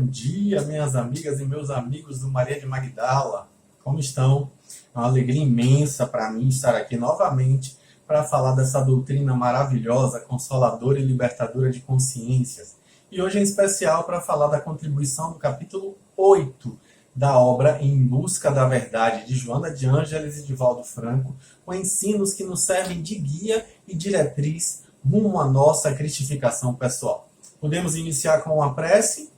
Bom dia, minhas amigas e meus amigos do Maria de Magdala. Como estão? É uma alegria imensa para mim estar aqui novamente para falar dessa doutrina maravilhosa, consoladora e libertadora de consciências. E hoje em especial para falar da contribuição do capítulo 8 da obra Em Busca da Verdade, de Joana de Ângeles e Divaldo Franco, com ensinos que nos servem de guia e diretriz rumo à nossa cristificação pessoal. Podemos iniciar com uma prece?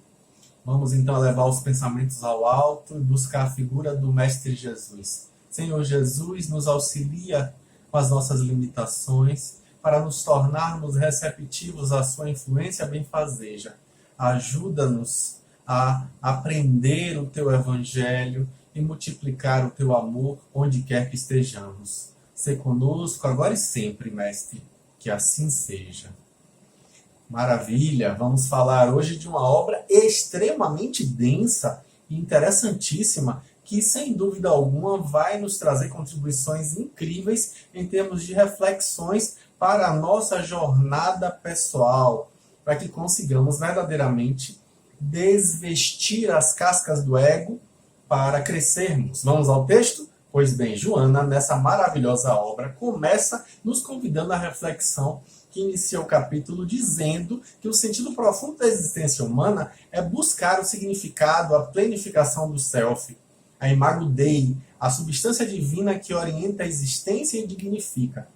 Vamos então levar os pensamentos ao alto e buscar a figura do Mestre Jesus. Senhor Jesus, nos auxilia com as nossas limitações para nos tornarmos receptivos à sua influência benfazeja. Ajuda-nos a aprender o teu evangelho e multiplicar o teu amor onde quer que estejamos. Sê conosco agora e sempre, Mestre, que assim seja. Maravilha! Vamos falar hoje de uma obra extremamente densa e interessantíssima, que sem dúvida alguma vai nos trazer contribuições incríveis em termos de reflexões para a nossa jornada pessoal, para que consigamos verdadeiramente desvestir as cascas do ego para crescermos. Vamos ao texto? Pois bem, Joana, nessa maravilhosa obra, começa nos convidando à reflexão que inicia o capítulo dizendo que o sentido profundo da existência humana é buscar o significado, a plenificação do self, a imago Dei, a substância divina que orienta a existência e dignifica.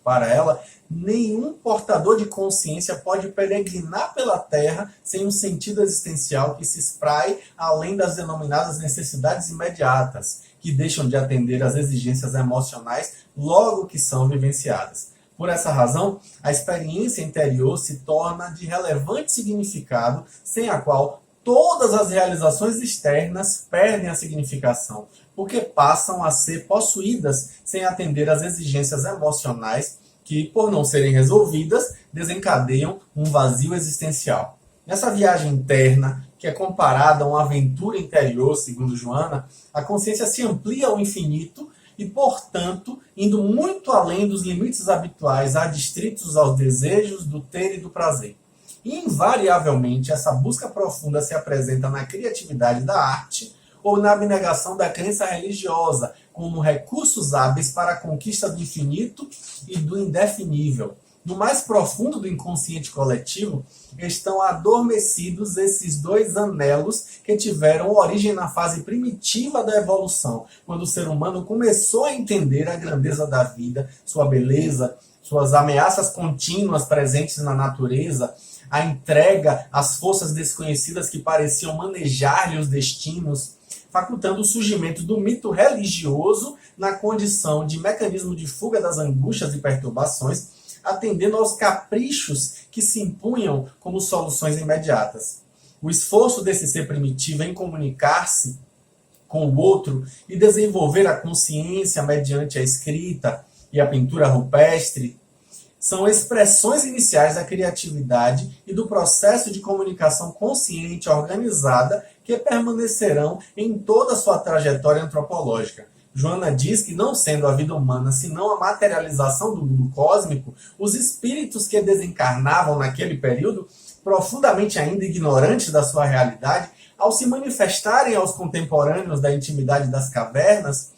Para ela, nenhum portador de consciência pode peregrinar pela Terra sem um sentido existencial que se espraie além das denominadas necessidades imediatas, que deixam de atender às exigências emocionais logo que são vivenciadas. Por essa razão, a experiência interior se torna de relevante significado, sem a qual todas as realizações externas perdem a significação, porque passam a ser possuídas sem atender às exigências emocionais que, por não serem resolvidas, desencadeiam um vazio existencial. Nessa viagem interna, que é comparada a uma aventura interior, segundo Joana, a consciência se amplia ao infinito e, portanto, indo muito além dos limites habituais adstritos aos desejos do ter e do prazer. Invariavelmente, essa busca profunda se apresenta na criatividade da arte ou na abnegação da crença religiosa, como recursos hábeis para a conquista do infinito e do indefinível. No mais profundo do inconsciente coletivo, estão adormecidos esses dois anelos que tiveram origem na fase primitiva da evolução, quando o ser humano começou a entender a grandeza da vida, sua beleza, suas ameaças contínuas presentes na natureza, a entrega às forças desconhecidas que pareciam manejar-lhe os destinos, facultando o surgimento do mito religioso na condição de mecanismo de fuga das angústias e perturbações, atendendo aos caprichos que se impunham como soluções imediatas. O esforço desse ser primitivo em comunicar-se com o outro e desenvolver a consciência mediante a escrita e a pintura rupestre são expressões iniciais da criatividade e do processo de comunicação consciente organizada que permanecerão em toda a sua trajetória antropológica. Joana diz que, não sendo a vida humana senão a materialização do mundo cósmico, os espíritos que desencarnavam naquele período, profundamente ainda ignorantes da sua realidade, ao se manifestarem aos contemporâneos da intimidade das cavernas,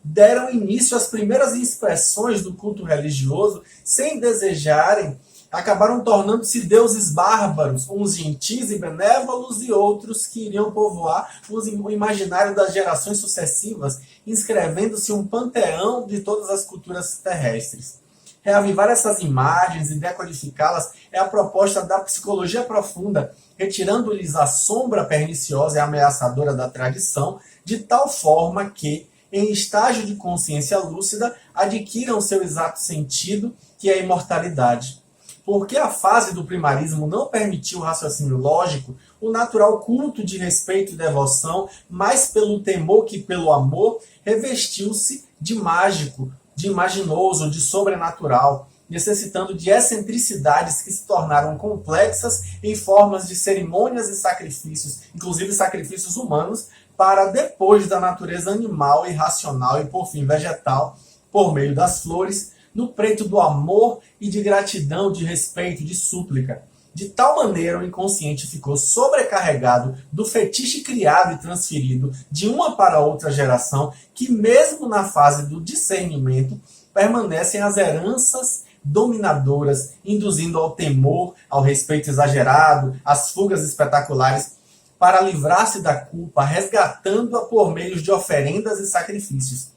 deram início às primeiras expressões do culto religioso, sem desejarem, acabaram tornando-se deuses bárbaros, uns gentis e benévolos e outros que iriam povoar o imaginário das gerações sucessivas, inscrevendo-se um panteão de todas as culturas terrestres. Reavivar essas imagens e decodificá-las é a proposta da psicologia profunda, retirando-lhes a sombra perniciosa e ameaçadora da tradição, de tal forma que, em estágio de consciência lúcida, adquiram seu exato sentido, que é a imortalidade. Porque a fase do primarismo não permitiu o raciocínio lógico, o natural culto de respeito e devoção, mais pelo temor que pelo amor, revestiu-se de mágico, de imaginoso, de sobrenatural, necessitando de excentricidades que se tornaram complexas em formas de cerimônias e sacrifícios, inclusive sacrifícios humanos, para depois da natureza animal, irracional e, por fim, vegetal, por meio das flores, no preto do amor e de gratidão, de respeito, de súplica. De tal maneira, o inconsciente ficou sobrecarregado do fetiche criado e transferido de uma para outra geração, que mesmo na fase do discernimento, permanecem as heranças dominadoras, induzindo ao temor, ao respeito exagerado, às fugas espetaculares, para livrar-se da culpa, resgatando-a por meios de oferendas e sacrifícios.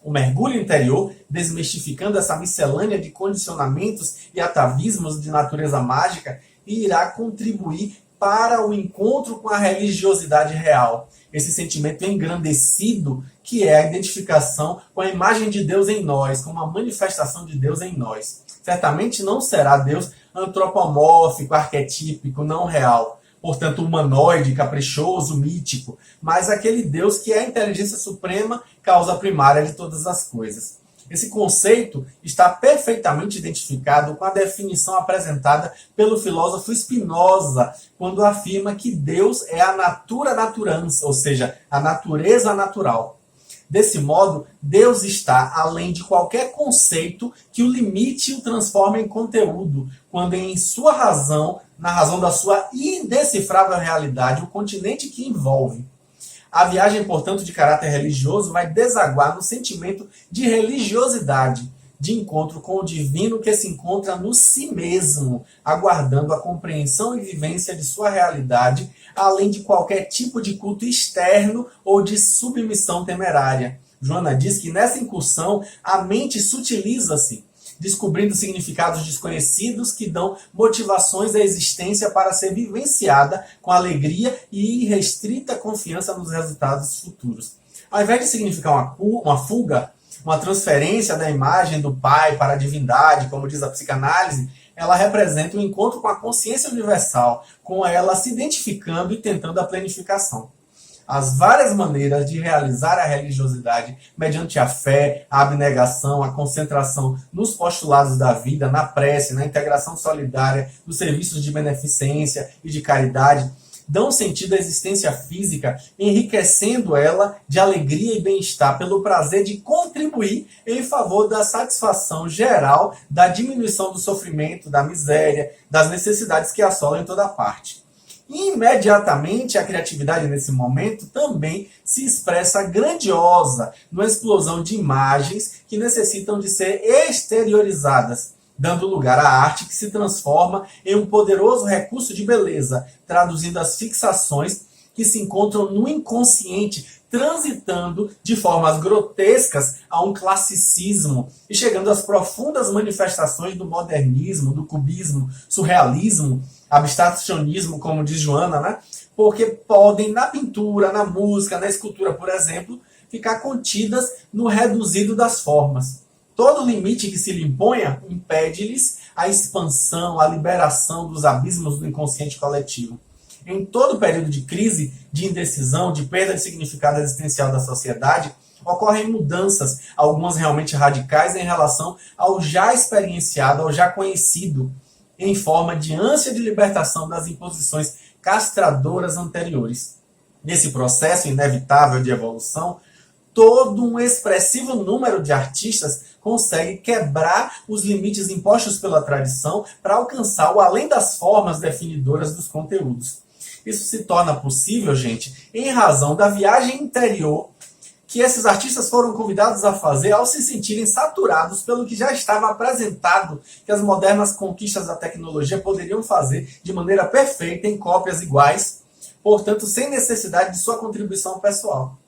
O mergulho interior, desmistificando essa miscelânea de condicionamentos e atavismos de natureza mágica, irá contribuir para o encontro com a religiosidade real. Esse sentimento engrandecido que é a identificação com a imagem de Deus em nós, com uma manifestação de Deus em nós. Certamente não será Deus antropomórfico, arquetípico, não real, portanto humanoide, caprichoso, mítico, mas aquele Deus que é a inteligência suprema, causa primária de todas as coisas. Esse conceito está perfeitamente identificado com a definição apresentada pelo filósofo Spinoza, quando afirma que Deus é a natura naturans, ou seja, a natureza natural. Desse modo, Deus está além de qualquer conceito que o limite e o transforme em conteúdo, quando em sua razão, na razão da sua indecifrável realidade, o continente que envolve. A viagem, portanto, de caráter religioso vai desaguar no sentimento de religiosidade, de encontro com o divino que se encontra no si mesmo, aguardando a compreensão e vivência de sua realidade, além de qualquer tipo de culto externo ou de submissão temerária. Joana diz que nessa incursão a mente sutiliza-se, descobrindo significados desconhecidos que dão motivações à existência para ser vivenciada com alegria e irrestrita confiança nos resultados futuros. Ao invés de significar uma fuga, uma transferência da imagem do Pai para a divindade, como diz a psicanálise, ela representa um encontro com a consciência universal, com ela se identificando e tentando a planificação. As várias maneiras de realizar a religiosidade mediante a fé, a abnegação, a concentração nos postulados da vida, na prece, na integração solidária, nos serviços de beneficência e de caridade, dão sentido à existência física, enriquecendo ela de alegria e bem-estar pelo prazer de contribuir em favor da satisfação geral, da diminuição do sofrimento, da miséria, das necessidades que assolam em toda parte. Imediatamente, a criatividade nesse momento também se expressa grandiosa, numa explosão de imagens que necessitam de ser exteriorizadas, dando lugar à arte que se transforma em um poderoso recurso de beleza, traduzindo as fixações que se encontram no inconsciente, transitando de formas grotescas a um classicismo e chegando às profundas manifestações do modernismo, do cubismo, surrealismo, abstracionismo, como diz Joana, né? Porque podem, na pintura, na música, na escultura, por exemplo, ficar contidas no reduzido das formas. Todo limite que se lhe imponha impede-lhes a expansão, a liberação dos abismos do inconsciente coletivo. Em todo período de crise, de indecisão, de perda de significado existencial da sociedade, ocorrem mudanças, algumas realmente radicais, em relação ao já experienciado, ao já conhecido, em forma de ânsia de libertação das imposições castradoras anteriores. Nesse processo inevitável de evolução, todo um expressivo número de artistas consegue quebrar os limites impostos pela tradição para alcançar o além das formas definidoras dos conteúdos. Isso se torna possível, gente, em razão da viagem interior que esses artistas foram convidados a fazer ao se sentirem saturados pelo que já estava apresentado, que as modernas conquistas da tecnologia poderiam fazer de maneira perfeita, em cópias iguais, portanto, sem necessidade de sua contribuição pessoal.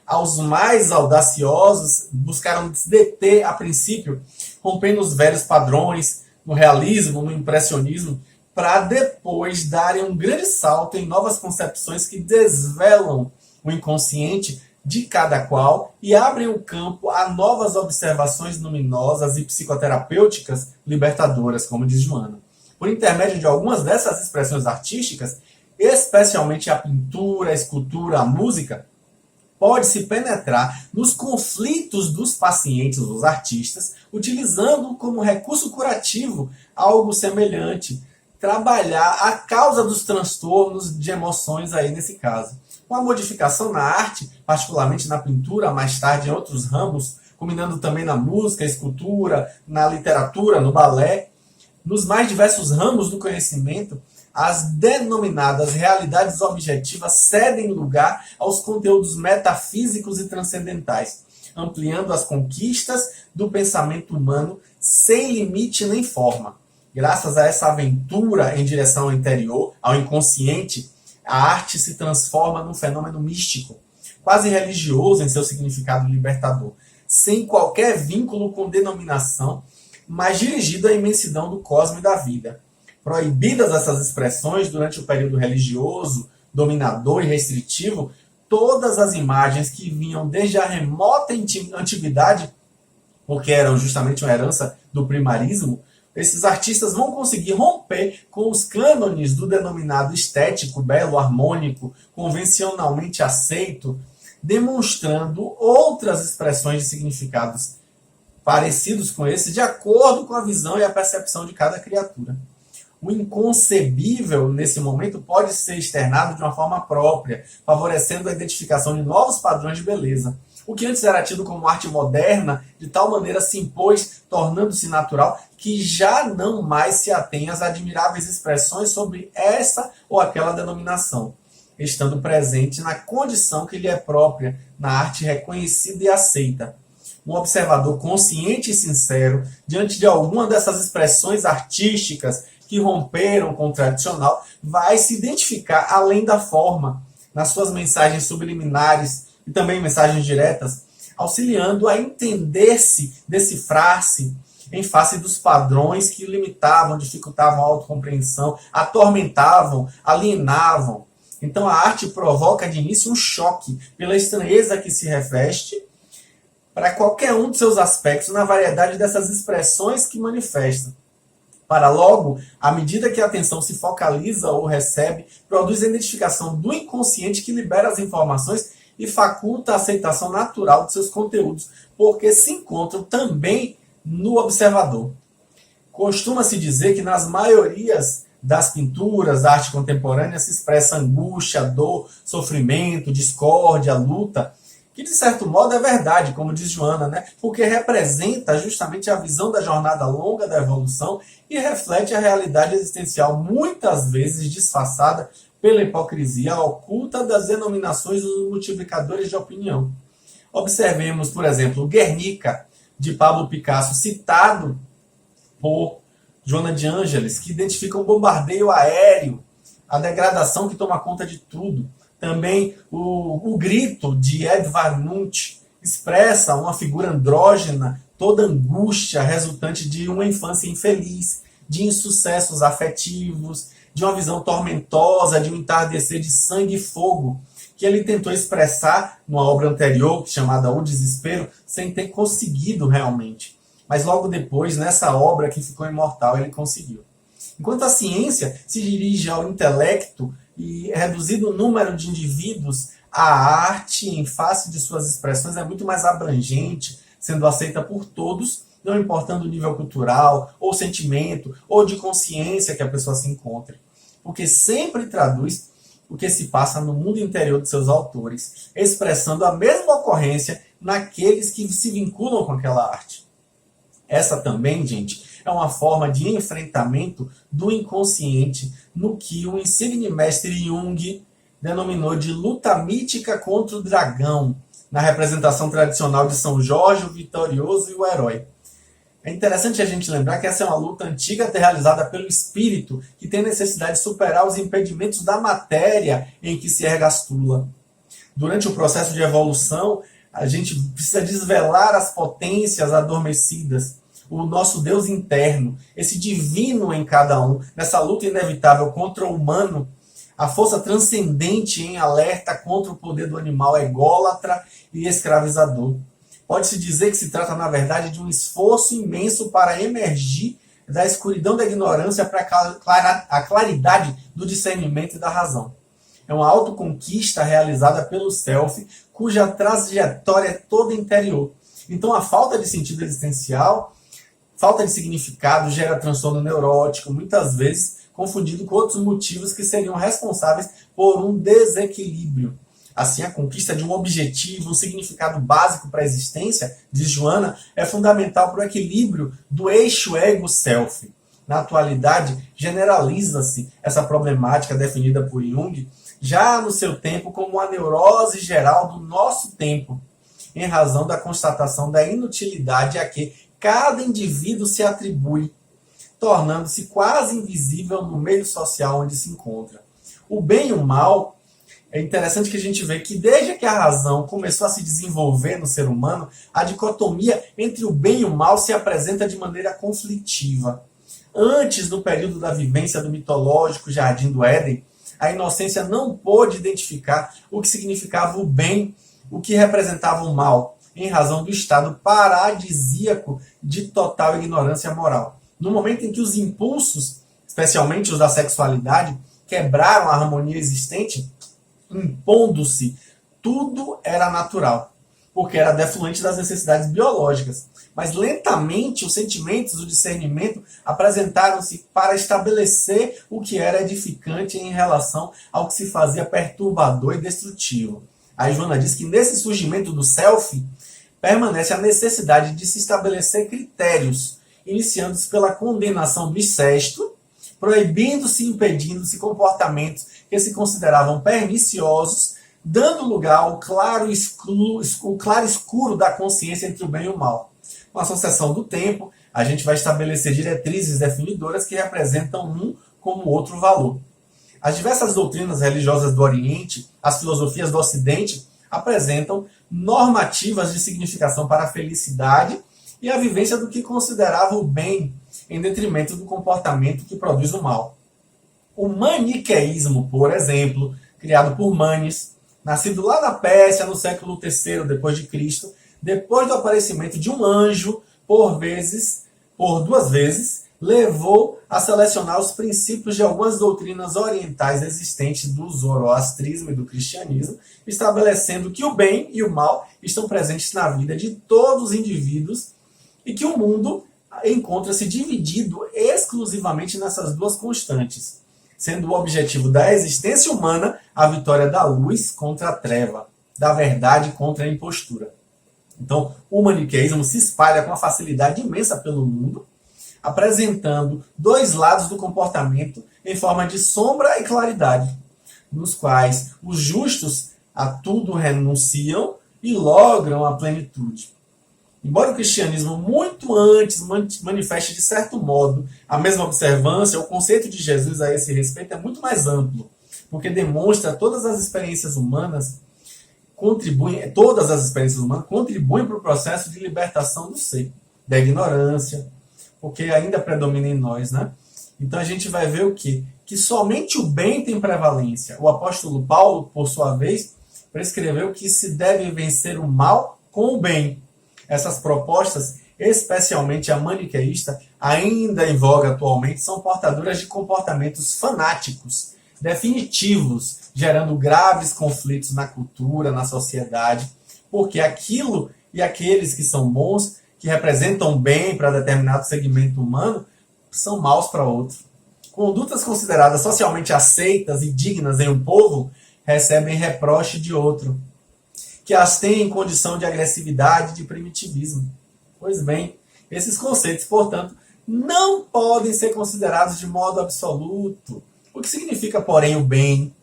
Aos mais audaciosos, buscaram se deter, a princípio, rompendo os velhos padrões, no realismo, no impressionismo, para depois darem um grande salto em novas concepções que desvelam o inconsciente de cada qual e abrem o campo a novas observações luminosas e psicoterapêuticas libertadoras, como diz Joana. Por intermédio de algumas dessas expressões artísticas, especialmente a pintura, a escultura, a música, pode-se penetrar nos conflitos dos pacientes, dos artistas, utilizando como recurso curativo algo semelhante, trabalhar a causa dos transtornos de emoções aí nesse caso. Com a modificação na arte, particularmente na pintura, mais tarde em outros ramos, combinando também na música, escultura, na literatura, no balé, nos mais diversos ramos do conhecimento, as denominadas realidades objetivas cedem lugar aos conteúdos metafísicos e transcendentais, ampliando as conquistas do pensamento humano sem limite nem forma. Graças a essa aventura em direção ao interior, ao inconsciente, a arte se transforma num fenômeno místico, quase religioso em seu significado libertador, sem qualquer vínculo com denominação, mas dirigido à imensidão do cosmo e da vida. Proibidas essas expressões durante o período religioso, dominador e restritivo, todas as imagens que vinham desde a remota antiguidade, porque eram justamente uma herança do primarismo, esses artistas vão conseguir romper com os cânones do denominado estético, belo, harmônico, convencionalmente aceito, demonstrando outras expressões de significados parecidos com esse, de acordo com a visão e a percepção de cada criatura. O inconcebível, nesse momento, pode ser externado de uma forma própria, favorecendo a identificação de novos padrões de beleza. O que antes era tido como arte moderna, de tal maneira se impôs, tornando-se natural, que já não mais se atém às admiráveis expressões sobre essa ou aquela denominação, estando presente na condição que lhe é própria, na arte reconhecida e aceita. Um observador consciente e sincero, diante de alguma dessas expressões artísticas que romperam com o tradicional, vai se identificar além da forma, nas suas mensagens subliminares e também mensagens diretas, auxiliando a entender-se, decifrar-se, em face dos padrões que limitavam, dificultavam a autocompreensão, atormentavam, alienavam. Então a arte provoca de início um choque pela estranheza que se reveste para qualquer um de seus aspectos na variedade dessas expressões que manifesta. Para logo, à medida que a atenção se focaliza ou recebe, produz a identificação do inconsciente que libera as informações e faculta a aceitação natural de seus conteúdos, porque se encontram também no observador. Costuma-se dizer que nas maiorias das pinturas da arte contemporânea se expressa angústia, dor, sofrimento, discórdia, luta, que de certo modo é verdade, como diz Joana, né? Porque representa justamente a visão da jornada longa da evolução e reflete a realidade existencial, muitas vezes disfarçada pela hipocrisia oculta das denominações dos multiplicadores de opinião. Observemos, por exemplo, Guernica, de Pablo Picasso, citado por Joana de Ângeles, que identifica um bombardeio aéreo, a degradação que toma conta de tudo. Também o Grito, de Edvard Munch, expressa uma figura andrógena, toda angústia resultante de uma infância infeliz, de insucessos afetivos, de uma visão tormentosa, de um entardecer de sangue e fogo, que ele tentou expressar numa obra anterior, chamada O Desespero, sem ter conseguido realmente. Mas logo depois, nessa obra que ficou imortal, ele conseguiu. Enquanto a ciência se dirige ao intelecto e reduzido o número de indivíduos, a arte, em face de suas expressões, é muito mais abrangente, sendo aceita por todos, não importando o nível cultural, ou sentimento, ou de consciência que a pessoa se encontre. Porque sempre traduz o que se passa no mundo interior de seus autores, expressando a mesma ocorrência naqueles que se vinculam com aquela arte. Essa também, gente, é uma forma de enfrentamento do inconsciente no que o insigne mestre Jung denominou de luta mítica contra o dragão, na representação tradicional de São Jorge, o vitorioso e o herói. É interessante a gente lembrar que essa é uma luta antiga realizada pelo espírito, que tem necessidade de superar os impedimentos da matéria em que se ergastula. Durante o processo de evolução, a gente precisa desvelar as potências adormecidas, o nosso Deus interno, esse divino em cada um, nessa luta inevitável contra o humano, a força transcendente em alerta contra o poder do animal ególatra e escravizador. Pode-se dizer que se trata, na verdade, de um esforço imenso para emergir da escuridão da ignorância para a claridade do discernimento e da razão. É uma autoconquista realizada pelo self, cuja trajetória é toda interior. Então, a falta de sentido existencial, falta de significado, gera transtorno neurótico, muitas vezes confundido com outros motivos que seriam responsáveis por um desequilíbrio. Assim, a conquista de um objetivo, um significado básico para a existência, diz Joana, é fundamental para o equilíbrio do eixo ego-self. Na atualidade, generaliza-se essa problemática definida por Jung já no seu tempo como a neurose geral do nosso tempo, em razão da constatação da inutilidade a que cada indivíduo se atribui, tornando-se quase invisível no meio social onde se encontra. O bem e o mal, é interessante que a gente vê que desde que a razão começou a se desenvolver no ser humano, a dicotomia entre o bem e o mal se apresenta de maneira conflitiva. Antes do período da vivência do mitológico Jardim do Éden, a inocência não pôde identificar o que significava o bem, o que representava o mal, em razão do estado paradisíaco de total ignorância moral. No momento em que os impulsos, especialmente os da sexualidade, quebraram a harmonia existente, impondo-se, tudo era natural, porque era defluente das necessidades biológicas. Mas lentamente os sentimentos, o discernimento apresentaram-se para estabelecer o que era edificante em relação ao que se fazia perturbador e destrutivo. A Joana diz que nesse surgimento do self permanece a necessidade de se estabelecer critérios, iniciando-se pela condenação do incesto, proibindo-se e impedindo-se comportamentos que se consideravam perniciosos, dando lugar ao claro escuro da consciência entre o bem e o mal. Com a sucessão do tempo, a gente vai estabelecer diretrizes definidoras que representam um como outro valor. As diversas doutrinas religiosas do Oriente, as filosofias do Ocidente, apresentam normativas de significação para a felicidade e a vivência do que considerava o bem, em detrimento do comportamento que produz o mal. O maniqueísmo, por exemplo, criado por Manes, nascido lá na Pérsia no século III depois de Cristo, depois do aparecimento de um anjo, por duas vezes, levou a selecionar os princípios de algumas doutrinas orientais existentes do zoroastrismo e do cristianismo, estabelecendo que o bem e o mal estão presentes na vida de todos os indivíduos e que o mundo encontra-se dividido exclusivamente nessas duas constantes, sendo o objetivo da existência humana a vitória da luz contra a treva, da verdade contra a impostura. Então, o maniqueísmo se espalha com uma facilidade imensa pelo mundo, apresentando dois lados do comportamento em forma de sombra e claridade, nos quais os justos a tudo renunciam e logram a plenitude. Embora o cristianismo muito antes manifeste de certo modo a mesma observância, o conceito de Jesus a esse respeito é muito mais amplo, porque demonstra que todas as experiências humanas contribuem para o processo de libertação do ser, da ignorância, porque ainda predomina em nós, né? Então a gente vai ver o quê? Que somente o bem tem prevalência. O apóstolo Paulo, por sua vez, prescreveu que se deve vencer o mal com o bem. Essas propostas, especialmente a maniqueísta, ainda em voga atualmente, são portadoras de comportamentos fanáticos, definitivos, gerando graves conflitos na cultura, na sociedade, porque aquilo e aqueles que são bons, que representam bem para determinado segmento humano, são maus para outro. Condutas consideradas socialmente aceitas e dignas em um povo recebem reproche de outro, que as tem em condição de agressividade e de primitivismo. Pois bem, esses conceitos, portanto, não podem ser considerados de modo absoluto. O que significa, porém, o bem?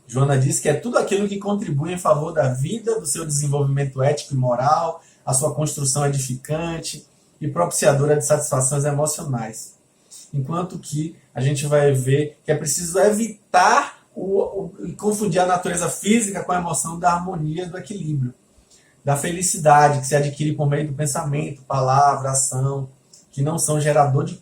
Joana diz que é tudo aquilo que contribui em favor da vida, do seu desenvolvimento ético e moral, a sua construção edificante e propiciadora de satisfações emocionais. Enquanto que a gente vai ver que é preciso evitar confundir a natureza física com a emoção da harmonia, do equilíbrio, da felicidade que se adquire por meio do pensamento, palavra, ação, que não são geradores de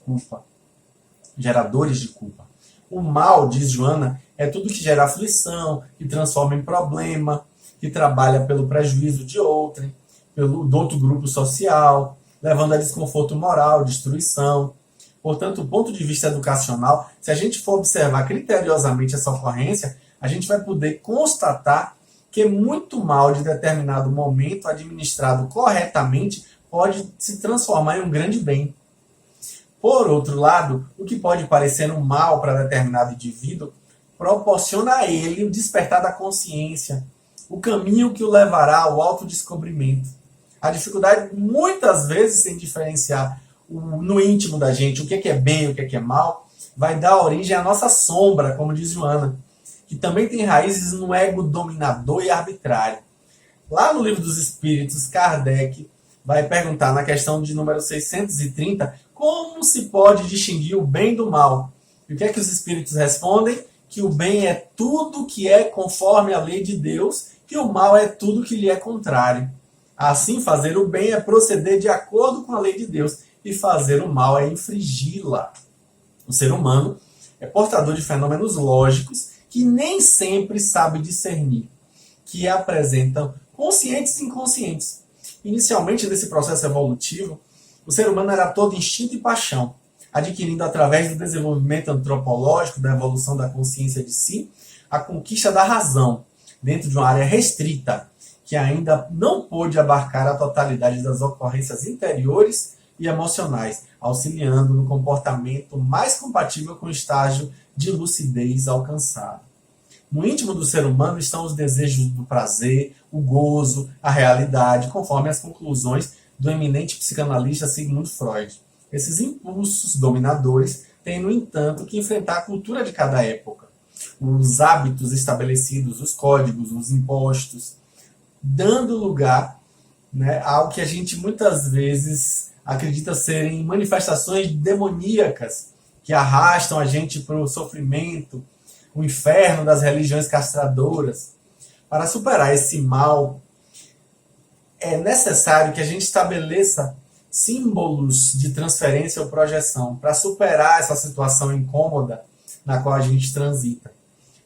culpa. O mal, diz Joana, é tudo que gera aflição, que transforma em problema, que trabalha pelo prejuízo de outrem, do outro grupo social, levando a desconforto moral, destruição. Portanto, do ponto de vista educacional, se a gente for observar criteriosamente essa ocorrência, a gente vai poder constatar que muito mal de determinado momento, administrado corretamente, pode se transformar em um grande bem. Por outro lado, o que pode parecer um mal para determinado indivíduo, proporciona a ele o despertar da consciência, o caminho que o levará ao autodescobrimento. A dificuldade, muitas vezes, em diferenciar no íntimo da gente, o que é bem, o que é mal, vai dar origem à nossa sombra, como diz Joana, que também tem raízes no ego dominador e arbitrário. Lá no Livro dos Espíritos, Kardec vai perguntar na questão de número 630 como se pode distinguir o bem do mal. E o que é que os espíritos respondem? Que o bem é tudo que é conforme a lei de Deus, que o mal é tudo que lhe é contrário. Assim, fazer o bem é proceder de acordo com a lei de Deus, e fazer o mal é infringi-la. O ser humano é portador de fenômenos lógicos que nem sempre sabe discernir, que apresentam conscientes e inconscientes. Inicialmente, nesse processo evolutivo, o ser humano era todo instinto e paixão, adquirindo através do desenvolvimento antropológico, da evolução da consciência de si, a conquista da razão, dentro de uma área restrita, que ainda não pôde abarcar a totalidade das ocorrências interiores e emocionais, auxiliando no comportamento mais compatível com o estágio de lucidez alcançado. No íntimo do ser humano estão os desejos do prazer, o gozo, a realidade, conforme as conclusões do eminente psicanalista Sigmund Freud. Esses impulsos dominadores têm, no entanto, que enfrentar a cultura de cada época, os hábitos estabelecidos, os códigos, os impostos, dando lugar, né, ao que a gente muitas vezes acredita serem manifestações demoníacas que arrastam a gente para o sofrimento, o inferno das religiões castradoras. Para superar esse mal, é necessário que a gente estabeleça símbolos de transferência ou projeção para superar essa situação incômoda na qual a gente transita.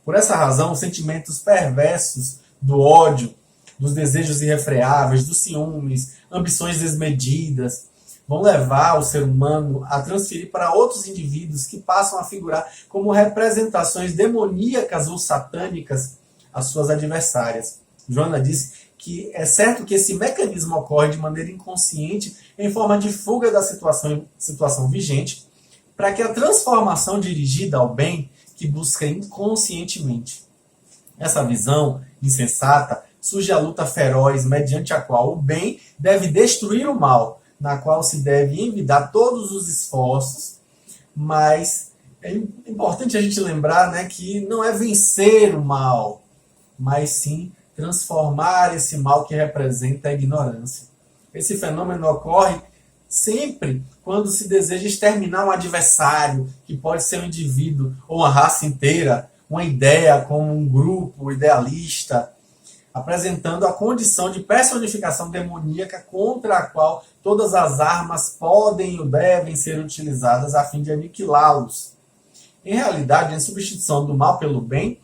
Por essa razão, os sentimentos perversos do ódio, dos desejos irrefreáveis, dos ciúmes, ambições desmedidas, vão levar o ser humano a transferir para outros indivíduos que passam a figurar como representações demoníacas ou satânicas às suas adversárias. Joana disse que é certo que esse mecanismo ocorre de maneira inconsciente em forma de fuga da situação vigente, para que a transformação dirigida ao bem que busca inconscientemente. Essa visão insensata surge a luta feroz mediante a qual o bem deve destruir o mal, na qual se deve envidar todos os esforços, mas é importante a gente lembrar, né, que não é vencer o mal, mas sim transformar esse mal que representa a ignorância. Esse fenômeno ocorre sempre quando se deseja exterminar um adversário, que pode ser um indivíduo ou uma raça inteira, uma ideia como um grupo idealista, apresentando a condição de personificação demoníaca contra a qual todas as armas podem ou devem ser utilizadas a fim de aniquilá-los. Em realidade, a substituição do mal pelo bem,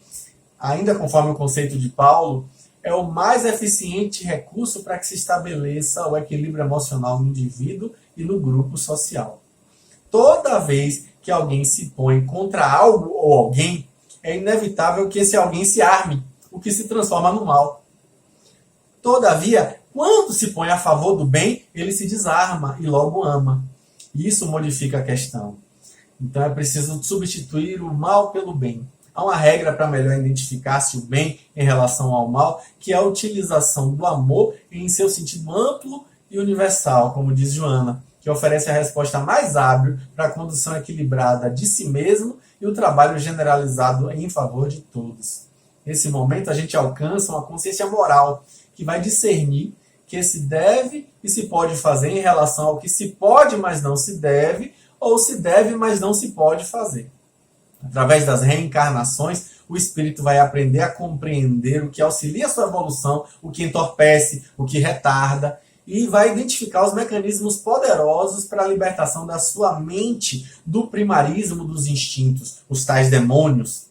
ainda conforme o conceito de Paulo, é o mais eficiente recurso para que se estabeleça o equilíbrio emocional no indivíduo e no grupo social. Toda vez que alguém se põe contra algo ou alguém, é inevitável que esse alguém se arme, o que se transforma no mal. Todavia, quando se põe a favor do bem, ele se desarma e logo ama. Isso modifica a questão. Então é preciso substituir o mal pelo bem. Há uma regra para melhor identificar-se o bem em relação ao mal, que é a utilização do amor em seu sentido amplo e universal, como diz Joana, que oferece a resposta mais hábil para a condução equilibrada de si mesmo e o trabalho generalizado em favor de todos. Nesse momento, a gente alcança uma consciência moral que vai discernir que se deve e se pode fazer em relação ao que se pode, mas não se deve, ou se deve, mas não se pode fazer. Através das reencarnações, o espírito vai aprender a compreender o que auxilia a sua evolução, o que entorpece, o que retarda, e vai identificar os mecanismos poderosos para a libertação da sua mente do primarismo dos instintos, os tais demônios,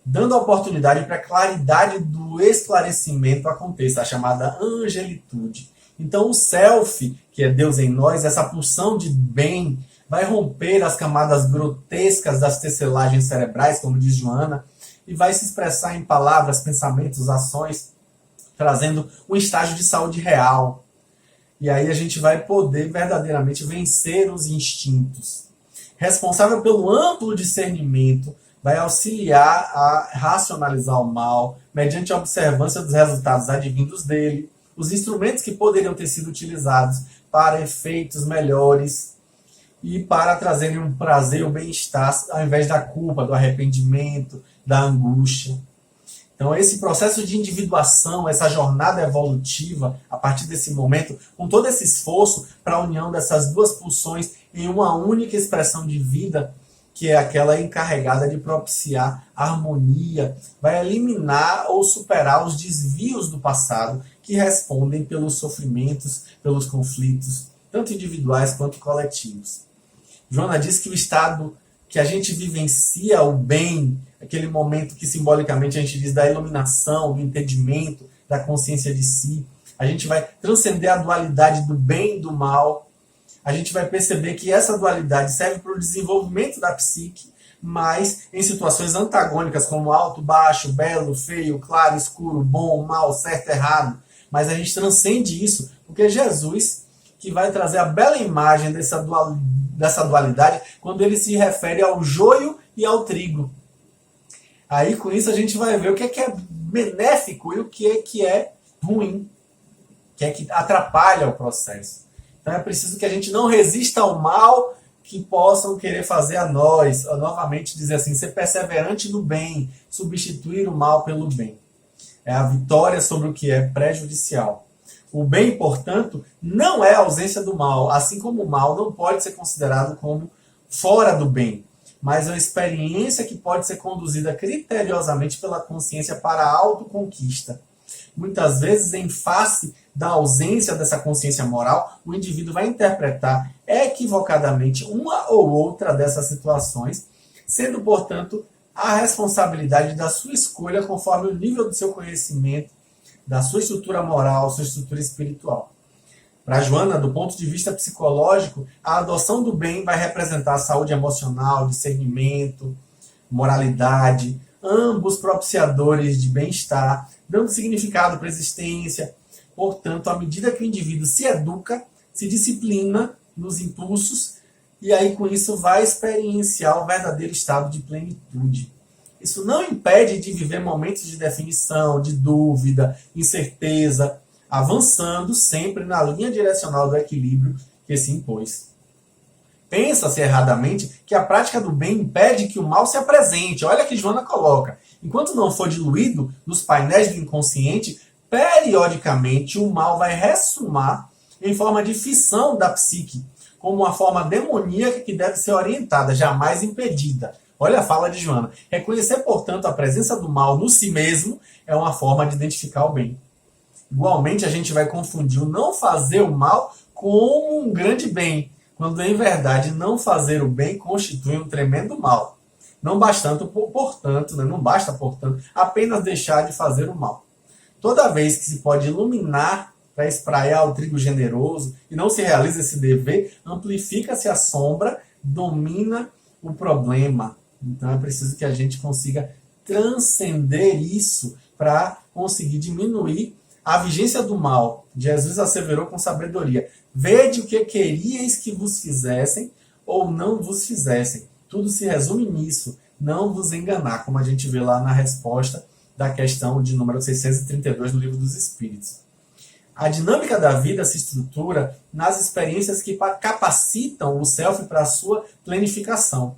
dando a oportunidade para a claridade do esclarecimento aconteça, a chamada angelitude. Então o self, que é Deus em nós, essa pulsão de bem, vai romper as camadas grotescas das tecelagens cerebrais, como diz Joana, e vai se expressar em palavras, pensamentos, ações, trazendo um estágio de saúde real. E aí a gente vai poder verdadeiramente vencer os instintos. Responsável pelo amplo discernimento, vai auxiliar a racionalizar o mal, mediante a observância dos resultados advindos dele, os instrumentos que poderiam ter sido utilizados para efeitos melhores, e para trazerem um prazer, o bem-estar, ao invés da culpa, do arrependimento, da angústia. Então, esse processo de individuação, essa jornada evolutiva, a partir desse momento, com todo esse esforço para a união dessas duas pulsões em uma única expressão de vida, que é aquela encarregada de propiciar a harmonia, vai eliminar ou superar os desvios do passado que respondem pelos sofrimentos, pelos conflitos, tanto individuais quanto coletivos. Joana diz que o estado que a gente vivencia, o bem, aquele momento que simbolicamente a gente diz da iluminação, do entendimento, da consciência de si, a gente vai transcender a dualidade do bem e do mal. A gente vai perceber que essa dualidade serve para o desenvolvimento da psique, mas em situações antagônicas como alto, baixo, belo, feio, claro, escuro, bom, mal, certo, errado. Mas a gente transcende isso, porque Jesus, que vai trazer a bela imagem dessa dualidade, quando ele se refere ao joio e ao trigo. Aí com isso a gente vai ver o que é benéfico e o que é ruim, o que é que atrapalha o processo. Então é preciso que a gente não resista ao mal que possam querer fazer a nós. Eu, novamente dizer assim, ser perseverante no bem, substituir o mal pelo bem. É a vitória sobre o que é prejudicial. O bem, portanto, não é a ausência do mal, assim como o mal não pode ser considerado como fora do bem, mas é uma experiência que pode ser conduzida criteriosamente pela consciência para a autoconquista. Muitas vezes, em face da ausência dessa consciência moral, o indivíduo vai interpretar equivocadamente uma ou outra dessas situações, sendo, portanto, a responsabilidade da sua escolha conforme o nível do seu conhecimento, da sua estrutura moral, sua estrutura espiritual. Para Joana, do ponto de vista psicológico, a adoção do bem vai representar saúde emocional, discernimento, moralidade, ambos propiciadores de bem-estar, dando significado para a existência. Portanto, à medida que o indivíduo se educa, se disciplina nos impulsos, e aí com isso vai experienciar o verdadeiro estado de plenitude. Isso não impede de viver momentos de definição, de dúvida, incerteza, avançando sempre na linha direcional do equilíbrio que se impôs. Pensa-se erradamente que a prática do bem impede que o mal se apresente. Olha que Joana coloca. Enquanto não for diluído nos painéis do inconsciente, periodicamente o mal vai ressumar em forma de fissão da psique, como uma forma demoníaca que deve ser orientada, jamais impedida. Olha a fala de Joana. Reconhecer, portanto, a presença do mal no si mesmo é uma forma de identificar o bem. Igualmente, a gente vai confundir o não fazer o mal com um grande bem, quando, em verdade, não fazer o bem constitui um tremendo mal. Não basta, portanto, apenas deixar de fazer o mal. Toda vez que se pode iluminar para espraiar o trigo generoso e não se realiza esse dever, amplifica-se a sombra, domina o problema. Então é preciso que a gente consiga transcender isso para conseguir diminuir a vigência do mal. Jesus asseverou com sabedoria: vede o que queríeis que vos fizessem ou não vos fizessem. Tudo se resume nisso, não vos enganar, como a gente vê lá na resposta da questão de número 632 do Livro dos Espíritos. A dinâmica da vida se estrutura nas experiências que capacitam o self para a sua planificação.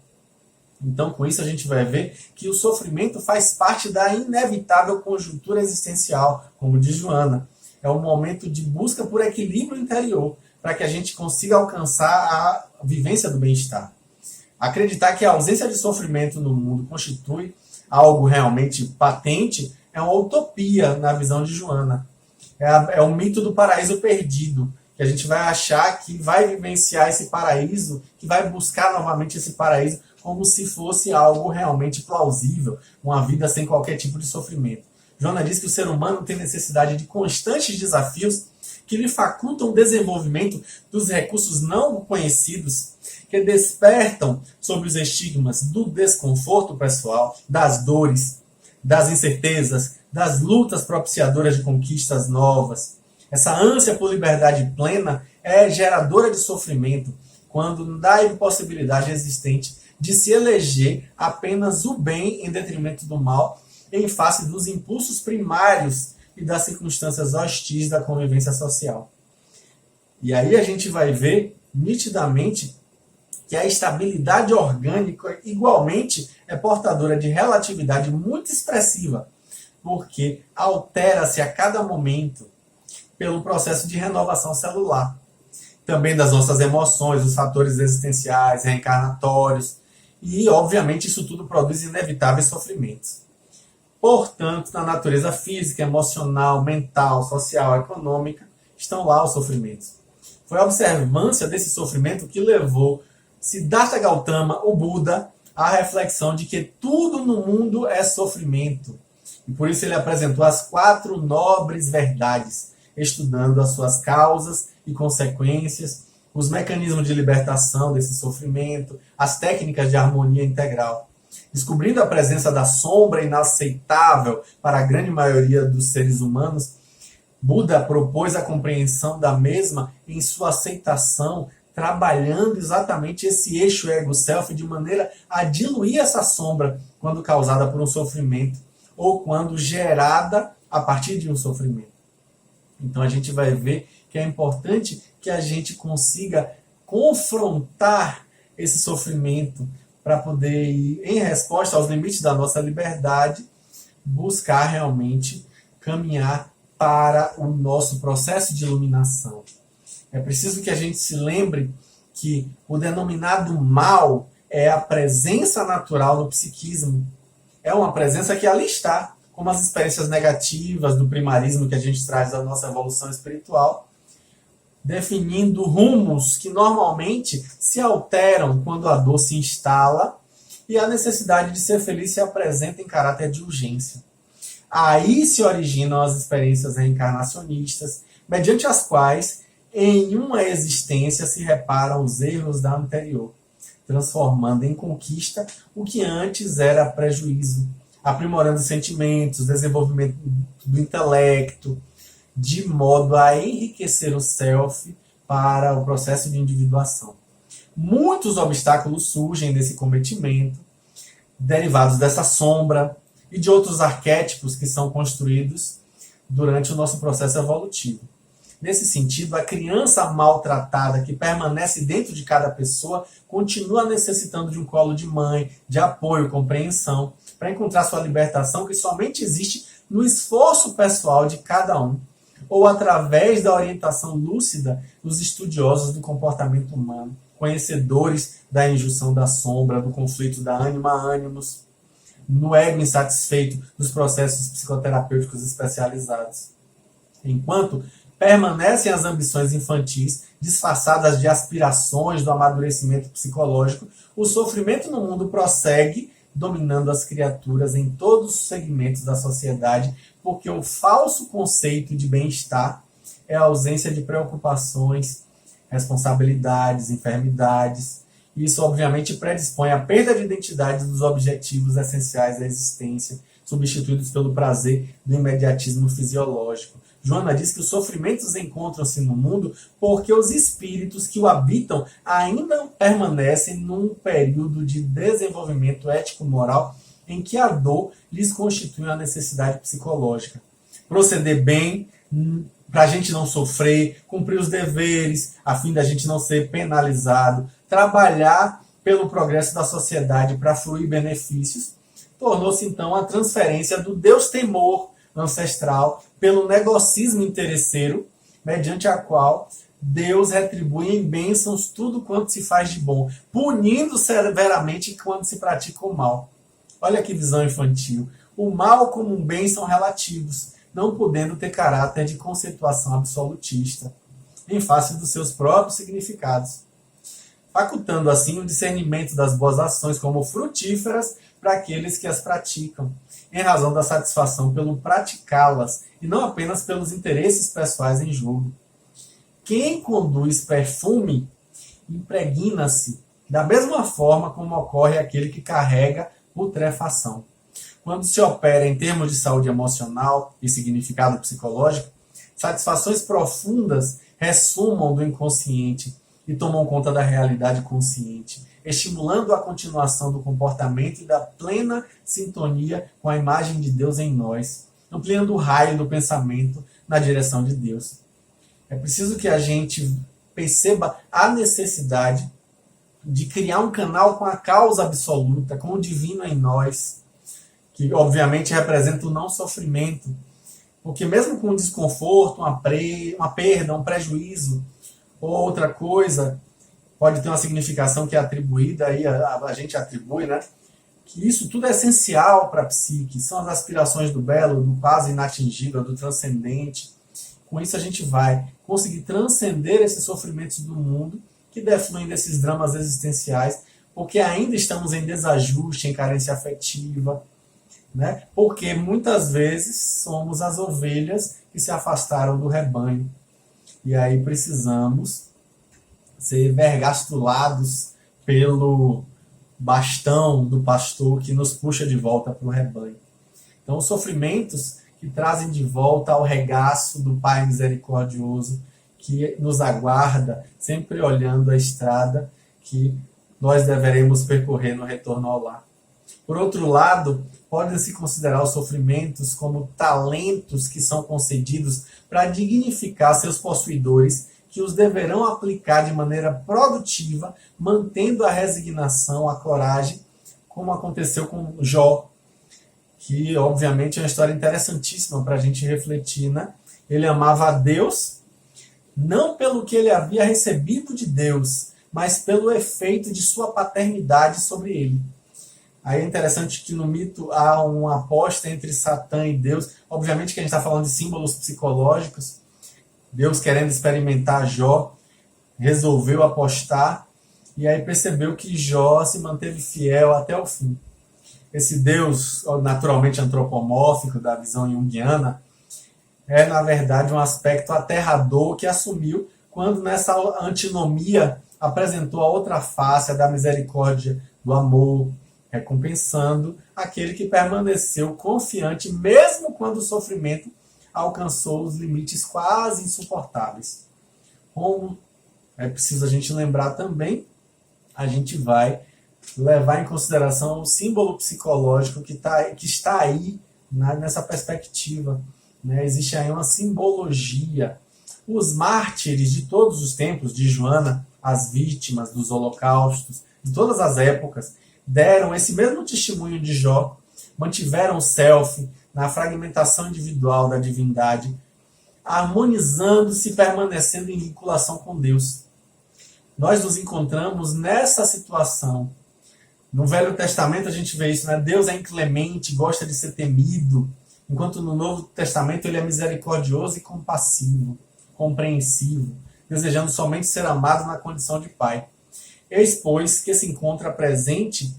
Então, com isso, a gente vai ver que o sofrimento faz parte da inevitável conjuntura existencial, como diz Joana. É um momento de busca por equilíbrio interior, para que a gente consiga alcançar a vivência do bem-estar. Acreditar que a ausência de sofrimento no mundo constitui algo realmente patente é uma utopia na visão de Joana. É o mito do paraíso perdido, que a gente vai achar que vai vivenciar esse paraíso, que vai buscar novamente esse paraíso, como se fosse algo realmente plausível, uma vida sem qualquer tipo de sofrimento. Joana diz que o ser humano tem necessidade de constantes desafios que lhe facultam o desenvolvimento dos recursos não conhecidos, que despertam sobre os estigmas do desconforto pessoal, das dores, das incertezas, das lutas propiciadoras de conquistas novas. Essa ânsia por liberdade plena é geradora de sofrimento, quando dá a impossibilidade existente de se eleger apenas o bem em detrimento do mal, em face dos impulsos primários e das circunstâncias hostis da convivência social. E aí a gente vai ver nitidamente que a estabilidade orgânica igualmente é portadora de relatividade muito expressiva, porque altera-se a cada momento pelo processo de renovação celular. Também das nossas emoções, os fatores existenciais, reencarnatórios, e, obviamente, isso tudo produz inevitáveis sofrimentos. Portanto, na natureza física, emocional, mental, social, econômica, estão lá os sofrimentos. Foi a observância desse sofrimento que levou Siddhartha Gautama, o Buda, à reflexão de que tudo no mundo é sofrimento. E por isso ele apresentou as 4 nobres verdades, estudando as suas causas e consequências, os mecanismos de libertação desse sofrimento, as técnicas de harmonia integral. Descobrindo a presença da sombra inaceitável para a grande maioria dos seres humanos, Buda propôs a compreensão da mesma em sua aceitação, trabalhando exatamente esse eixo ego-self de maneira a diluir essa sombra quando causada por um sofrimento ou quando gerada a partir de um sofrimento. Então a gente vai ver que é importante que a gente consiga confrontar esse sofrimento para poder ir, em resposta aos limites da nossa liberdade, buscar realmente caminhar para o nosso processo de iluminação. É preciso que a gente se lembre que o denominado mal é a presença natural no psiquismo. É uma presença que ali está, como as experiências negativas do primarismo que a gente traz da nossa evolução espiritual, definindo rumos que normalmente se alteram quando a dor se instala e a necessidade de ser feliz se apresenta em caráter de urgência. Aí se originam as experiências reencarnacionistas, mediante as quais, em uma existência, se reparam os erros da anterior, transformando em conquista o que antes era prejuízo, aprimorando sentimentos, desenvolvimento do intelecto, de modo a enriquecer o self para o processo de individuação. Muitos obstáculos surgem nesse cometimento, derivados dessa sombra e de outros arquétipos que são construídos durante o nosso processo evolutivo. Nesse sentido, a criança maltratada que permanece dentro de cada pessoa continua necessitando de um colo de mãe, de apoio, compreensão, para encontrar sua libertação, que somente existe no esforço pessoal de cada um, ou através da orientação lúcida dos estudiosos do comportamento humano, conhecedores da injunção da sombra, do conflito da ânima ânimos, no ego insatisfeito dos processos psicoterapêuticos especializados. Enquanto permanecem as ambições infantis, disfarçadas de aspirações do amadurecimento psicológico, o sofrimento no mundo prossegue, dominando as criaturas em todos os segmentos da sociedade, porque o falso conceito de bem-estar é a ausência de preocupações, responsabilidades, enfermidades. Isso, obviamente, predispõe à perda de identidade dos objetivos essenciais da existência, substituídos pelo prazer do imediatismo fisiológico. Joana diz que os sofrimentos encontram-se no mundo porque os espíritos que o habitam ainda permanecem num período de desenvolvimento ético-moral em que a dor lhes constitui uma necessidade psicológica. Proceder bem, para a gente não sofrer, cumprir os deveres, a fim da gente não ser penalizado, trabalhar pelo progresso da sociedade para fruir benefícios, tornou-se então a transferência do Deus-temor ancestral pelo negocismo interesseiro, mediante a qual Deus retribui em bênçãos tudo quanto se faz de bom, punindo severamente quando se pratica o mal. Olha que visão infantil. O mal como um bem são relativos, não podendo ter caráter de conceituação absolutista, em face dos seus próprios significados, facultando assim o discernimento das boas ações como frutíferas para aqueles que as praticam, em razão da satisfação pelo praticá-las e não apenas pelos interesses pessoais em jogo. Quem conduz perfume impregna-se da mesma forma como ocorre aquele que carrega putrefação. Quando se opera em termos de saúde emocional e significado psicológico, satisfações profundas ressumam do inconsciente e tomam conta da realidade consciente, estimulando a continuação do comportamento e da plena sintonia com a imagem de Deus em nós, ampliando o raio do pensamento na direção de Deus. É preciso que a gente perceba a necessidade de criar um canal com a causa absoluta, com o divino em nós, que obviamente representa o não sofrimento. Porque mesmo com um desconforto, uma perda, um prejuízo, ou outra coisa, pode ter uma significação que é atribuída, aí a gente atribui, né? Que isso tudo é essencial para a psique, são as aspirações do belo, do quase inatingível, do transcendente. Com isso a gente vai conseguir transcender esses sofrimentos do mundo que defluem desses dramas existenciais, porque ainda estamos em desajuste, em carência afetiva, né? Porque muitas vezes somos as ovelhas que se afastaram do rebanho. E aí precisamos ser vergastulados pelo bastão do pastor que nos puxa de volta para o rebanho. Então, os sofrimentos que trazem de volta ao regaço do Pai misericordioso, que nos aguarda, sempre olhando a estrada que nós deveremos percorrer no retorno ao lar. Por outro lado, podem-se considerar os sofrimentos como talentos que são concedidos para dignificar seus possuidores, que os deverão aplicar de maneira produtiva, mantendo a resignação, a coragem, como aconteceu com Jó, que obviamente é uma história interessantíssima para a gente refletir, né? Ele amava a Deus, não pelo que ele havia recebido de Deus, mas pelo efeito de sua paternidade sobre ele. Aí é interessante que no mito há uma aposta entre Satã e Deus. Obviamente que a gente está falando de símbolos psicológicos. Deus, querendo experimentar Jó, resolveu apostar e aí percebeu que Jó se manteve fiel até o fim. Esse Deus, naturalmente antropomórfico, da visão junguiana, é, na verdade, um aspecto aterrador que assumiu quando, nessa antinomia, apresentou a outra face, a da misericórdia, do amor, recompensando aquele que permaneceu confiante, mesmo quando o sofrimento alcançou os limites quase insuportáveis. Como é preciso a gente lembrar também, a gente vai levar em consideração o símbolo psicológico que está aí nessa perspectiva. Né? Existe aí uma simbologia. Os mártires de todos os tempos, de Joana, as vítimas dos holocaustos, de todas as épocas, deram esse mesmo testemunho de Jó, mantiveram o self na fragmentação individual da divindade, harmonizando-se e permanecendo em vinculação com Deus. Nós nos encontramos nessa situação. No Velho Testamento a gente vê isso, né? Deus é inclemente, gosta de ser temido, enquanto no Novo Testamento ele é misericordioso e compassivo, compreensivo, desejando somente ser amado na condição de Pai. Eis, pois, que se encontra presente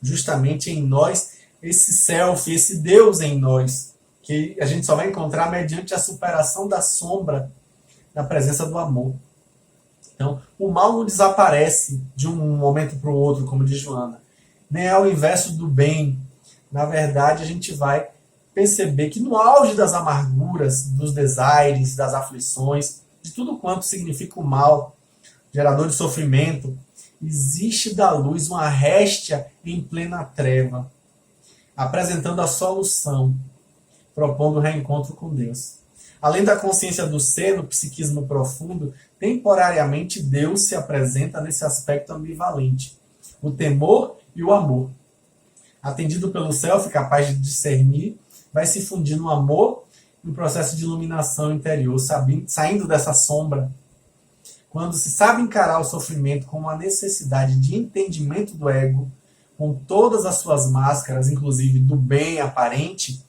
justamente em nós esse self, esse Deus em nós, que a gente só vai encontrar mediante a superação da sombra na presença do amor. Então, o mal não desaparece de um momento para o outro, como diz Joana, nem é o inverso do bem. Na verdade, a gente vai perceber que no auge das amarguras, dos desaires, das aflições, de tudo quanto significa o mal, gerador de sofrimento, existe da luz uma réstia em plena treva, apresentando a solução, propondo o reencontro com Deus. Além da consciência do ser, no psiquismo profundo, temporariamente Deus se apresenta nesse aspecto ambivalente, o temor e o amor. Atendido pelo self, capaz de discernir, vai se fundir no amor e um processo de iluminação interior, saindo dessa sombra. Quando se sabe encarar o sofrimento como uma necessidade de entendimento do ego, com todas as suas máscaras, inclusive do bem aparente,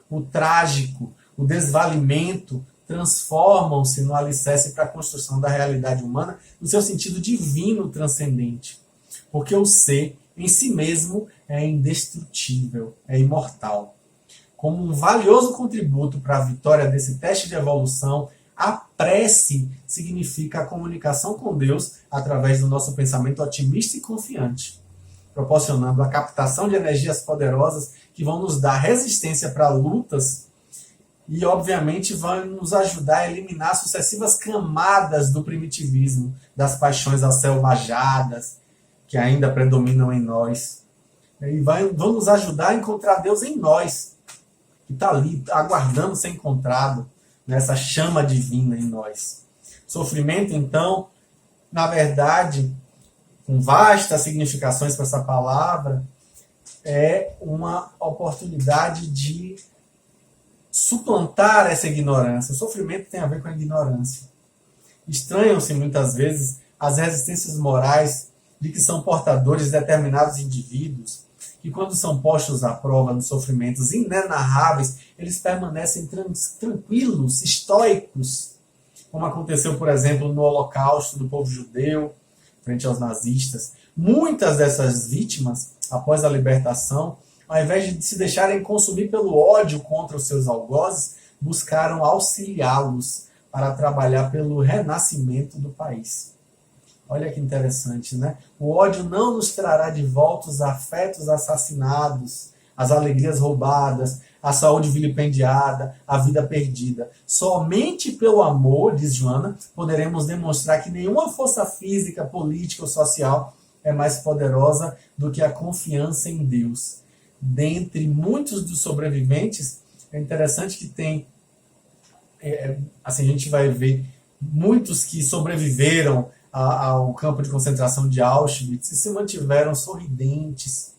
o trágico, o desvalimento, transformam-se no alicerce para a construção da realidade humana no seu sentido divino transcendente. Porque o ser, em si mesmo, é indestrutível, é imortal. Como um valioso contributo para a vitória desse teste de evolução, a prece significa a comunicação com Deus através do nosso pensamento otimista e confiante, proporcionando a captação de energias poderosas que vão nos dar resistência para lutas e, obviamente, vão nos ajudar a eliminar sucessivas camadas do primitivismo, das paixões acelvajadas que ainda predominam em nós. E vão nos ajudar a encontrar Deus em nós, que está ali, aguardando ser encontrado, nessa chama divina em nós. Sofrimento, então, na verdade, com vastas significações para essa palavra, é uma oportunidade de suplantar essa ignorância. O sofrimento tem a ver com a ignorância. Estranham-se muitas vezes as resistências morais de que são portadores determinados indivíduos, que quando são postos à prova nos sofrimentos inenarráveis, eles permanecem tranquilos, estoicos, como aconteceu, por exemplo, no Holocausto do povo judeu, frente aos nazistas. Muitas dessas vítimas, após a libertação, ao invés de se deixarem consumir pelo ódio contra os seus algozes, buscaram auxiliá-los para trabalhar pelo renascimento do país. Olha que interessante, né? O ódio não nos trará de volta os afetos assassinados, as alegrias roubadas, a saúde vilipendiada, a vida perdida. Somente pelo amor, diz Joana, poderemos demonstrar que nenhuma força física, política ou social é mais poderosa do que a confiança em Deus. Dentre muitos dos sobreviventes, é interessante que tem, assim a gente vai ver, muitos que sobreviveram ao campo de concentração de Auschwitz e se mantiveram sorridentes.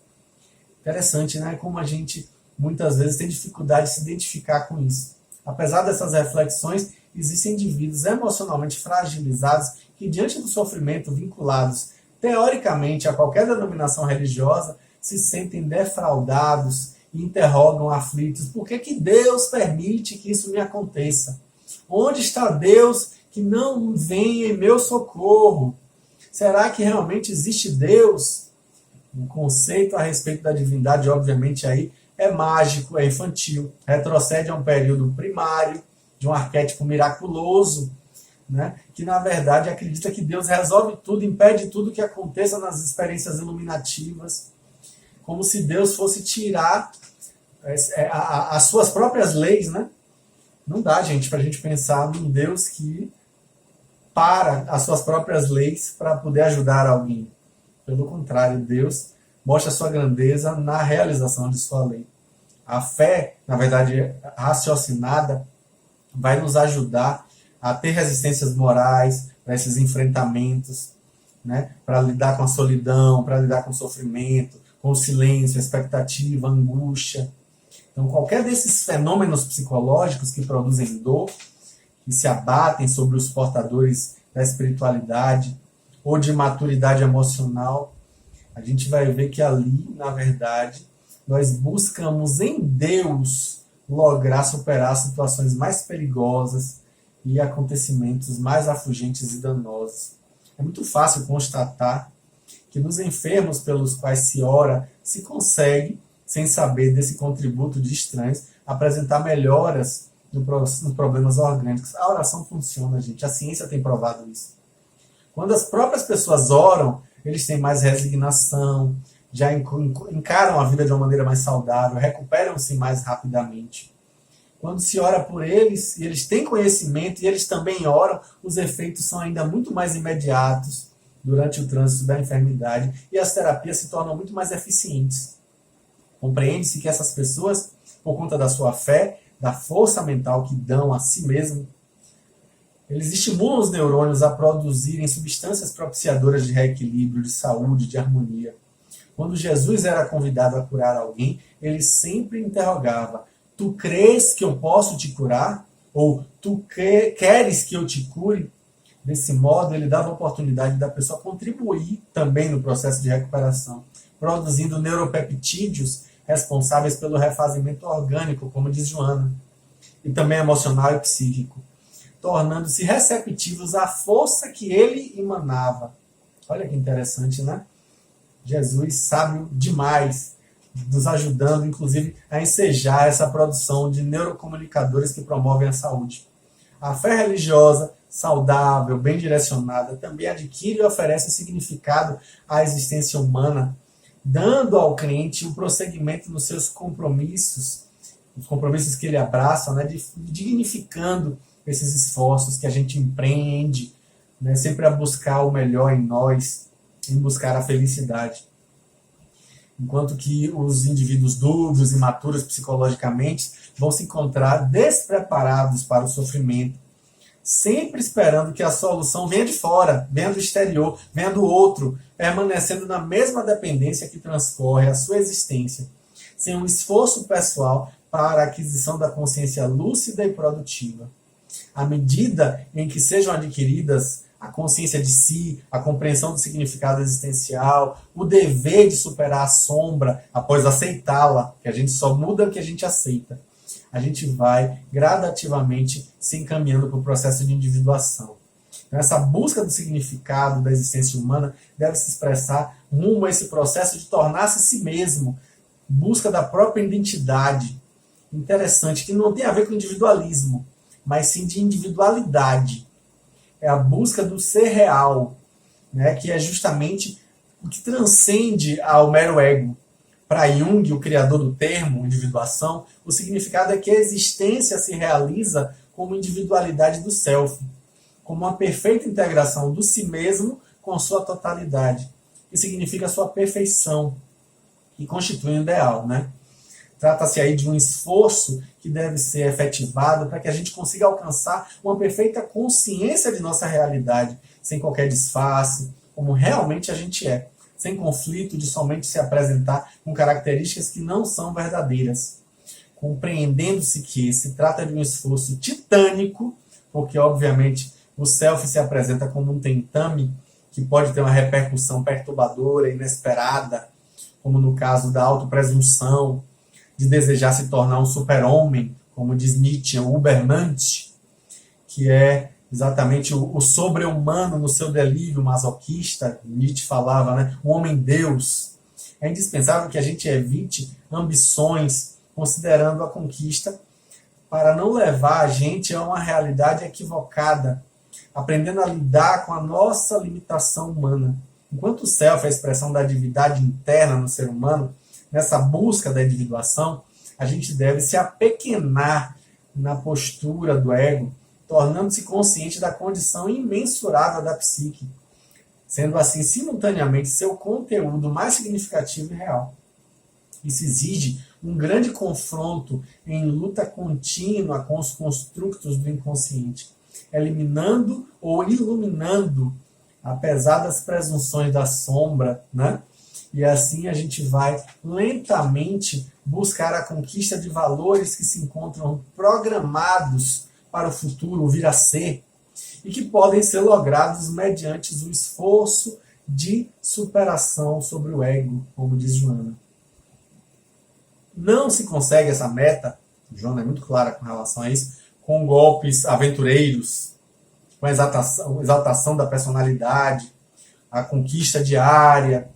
Interessante, né? Como a gente muitas vezes tem dificuldade de se identificar com isso. Apesar dessas reflexões, existem indivíduos emocionalmente fragilizados que, diante do sofrimento, vinculados teoricamente a qualquer denominação religiosa, se sentem defraudados e interrogam aflitos: por que Deus permite que isso me aconteça? Onde está Deus que não vem em meu socorro? Será que realmente existe Deus? Um conceito a respeito da divindade, obviamente, aí é mágico, é infantil, retrocede a um período primário, de um arquétipo miraculoso, né? Que na verdade acredita que Deus resolve tudo, impede tudo que aconteça nas experiências iluminativas, como se Deus fosse tirar as suas próprias leis, né? Não dá, gente, para a gente pensar num Deus que para as suas próprias leis para poder ajudar alguém. Pelo contrário, Deus mostra a sua grandeza na realização de sua lei. A fé, na verdade, raciocinada, vai nos ajudar a ter resistências morais para esses enfrentamentos, né? Para lidar com a solidão, para lidar com o sofrimento, com o silêncio, a expectativa, a angústia. Então, qualquer desses fenômenos psicológicos que produzem dor, que se abatem sobre os portadores da espiritualidade ou de maturidade emocional, a gente vai ver que ali, na verdade, nós buscamos em Deus lograr superar situações mais perigosas e acontecimentos mais afugentes e danosos. É muito fácil constatar que nos enfermos pelos quais se ora, se consegue, sem saber desse contributo de estranhos, apresentar melhoras nos problemas orgânicos. A oração funciona, gente. A ciência tem provado isso. Quando as próprias pessoas oram, eles têm mais resignação, já encaram a vida de uma maneira mais saudável, recuperam-se mais rapidamente. Quando se ora por eles, e eles têm conhecimento, e eles também oram, os efeitos são ainda muito mais imediatos durante o trânsito da enfermidade, e as terapias se tornam muito mais eficientes. Compreende-se que essas pessoas, por conta da sua fé, da força mental que dão a si mesmo, eles estimulam os neurônios a produzirem substâncias propiciadoras de reequilíbrio, de saúde, de harmonia. Quando Jesus era convidado a curar alguém, ele sempre interrogava: tu crês que eu posso te curar? Ou tu queres que eu te cure? Desse modo, ele dava a oportunidade da pessoa contribuir também no processo de recuperação, produzindo neuropeptídeos responsáveis pelo refazimento orgânico, como diz Joana, e também emocional e psíquico, tornando-se receptivos à força que ele emanava. Olha que interessante, né? Jesus, sábio demais, nos ajudando, inclusive, a ensejar essa produção de neurocomunicadores que promovem a saúde. A fé religiosa, saudável, bem direcionada, também adquire e oferece significado à existência humana, dando ao crente o prosseguimento nos seus compromissos, os compromissos que ele abraça, né, dignificando esses esforços que a gente empreende, né, sempre a buscar o melhor em nós, em buscar a felicidade. Enquanto que os indivíduos duros e imaturos psicologicamente vão se encontrar despreparados para o sofrimento, sempre esperando que a solução venha de fora, venha do exterior, venha do outro, permanecendo na mesma dependência que transcorre a sua existência, sem um esforço pessoal para a aquisição da consciência lúcida e produtiva. À medida em que sejam adquiridas a consciência de si, a compreensão do significado existencial, o dever de superar a sombra após aceitá-la, que a gente só muda o que a gente aceita, a gente vai gradativamente se encaminhando para o processo de individuação. Então, essa busca do significado da existência humana deve se expressar rumo a esse processo de tornar-se si mesmo, busca da própria identidade. Interessante, que não tem a ver com individualismo, mas sim de individualidade. É a busca do ser real, né, que é justamente o que transcende ao mero ego. Para Jung, o criador do termo individuação, o significado é que a existência se realiza como individualidade do self, como uma perfeita integração do si mesmo com sua totalidade, que significa sua perfeição, e constitui um ideal, né? Trata-se aí de um esforço que deve ser efetivado para que a gente consiga alcançar uma perfeita consciência de nossa realidade, sem qualquer disfarce, como realmente a gente é, sem conflito de somente se apresentar com características que não são verdadeiras. Compreendendo-se que se trata de um esforço titânico, porque obviamente o self se apresenta como um tentame que pode ter uma repercussão perturbadora, inesperada, como no caso da autopresunção, de desejar se tornar um super-homem, como diz Nietzsche, o Übermensch, que é exatamente o sobre-humano no seu delírio masoquista, Nietzsche falava, né? O homem-deus. É indispensável que a gente evite ambições, considerando a conquista, para não levar a gente a uma realidade equivocada, aprendendo a lidar com a nossa limitação humana. Enquanto o self é a expressão da divindade interna no ser humano, nessa busca da individuação, a gente deve se apequenar na postura do ego, tornando-se consciente da condição imensurável da psique, sendo assim simultaneamente seu conteúdo mais significativo e real. Isso exige um grande confronto em luta contínua com os construtos do inconsciente, eliminando ou iluminando, apesar das presunções da sombra, né? E assim a gente vai lentamente buscar a conquista de valores que se encontram programados para o futuro, o vir a ser, e que podem ser logrados mediante o esforço de superação sobre o ego, como diz Joana. Não se consegue essa meta, Joana é muito clara com relação a isso, com golpes aventureiros, com a exaltação da personalidade, a conquista diária.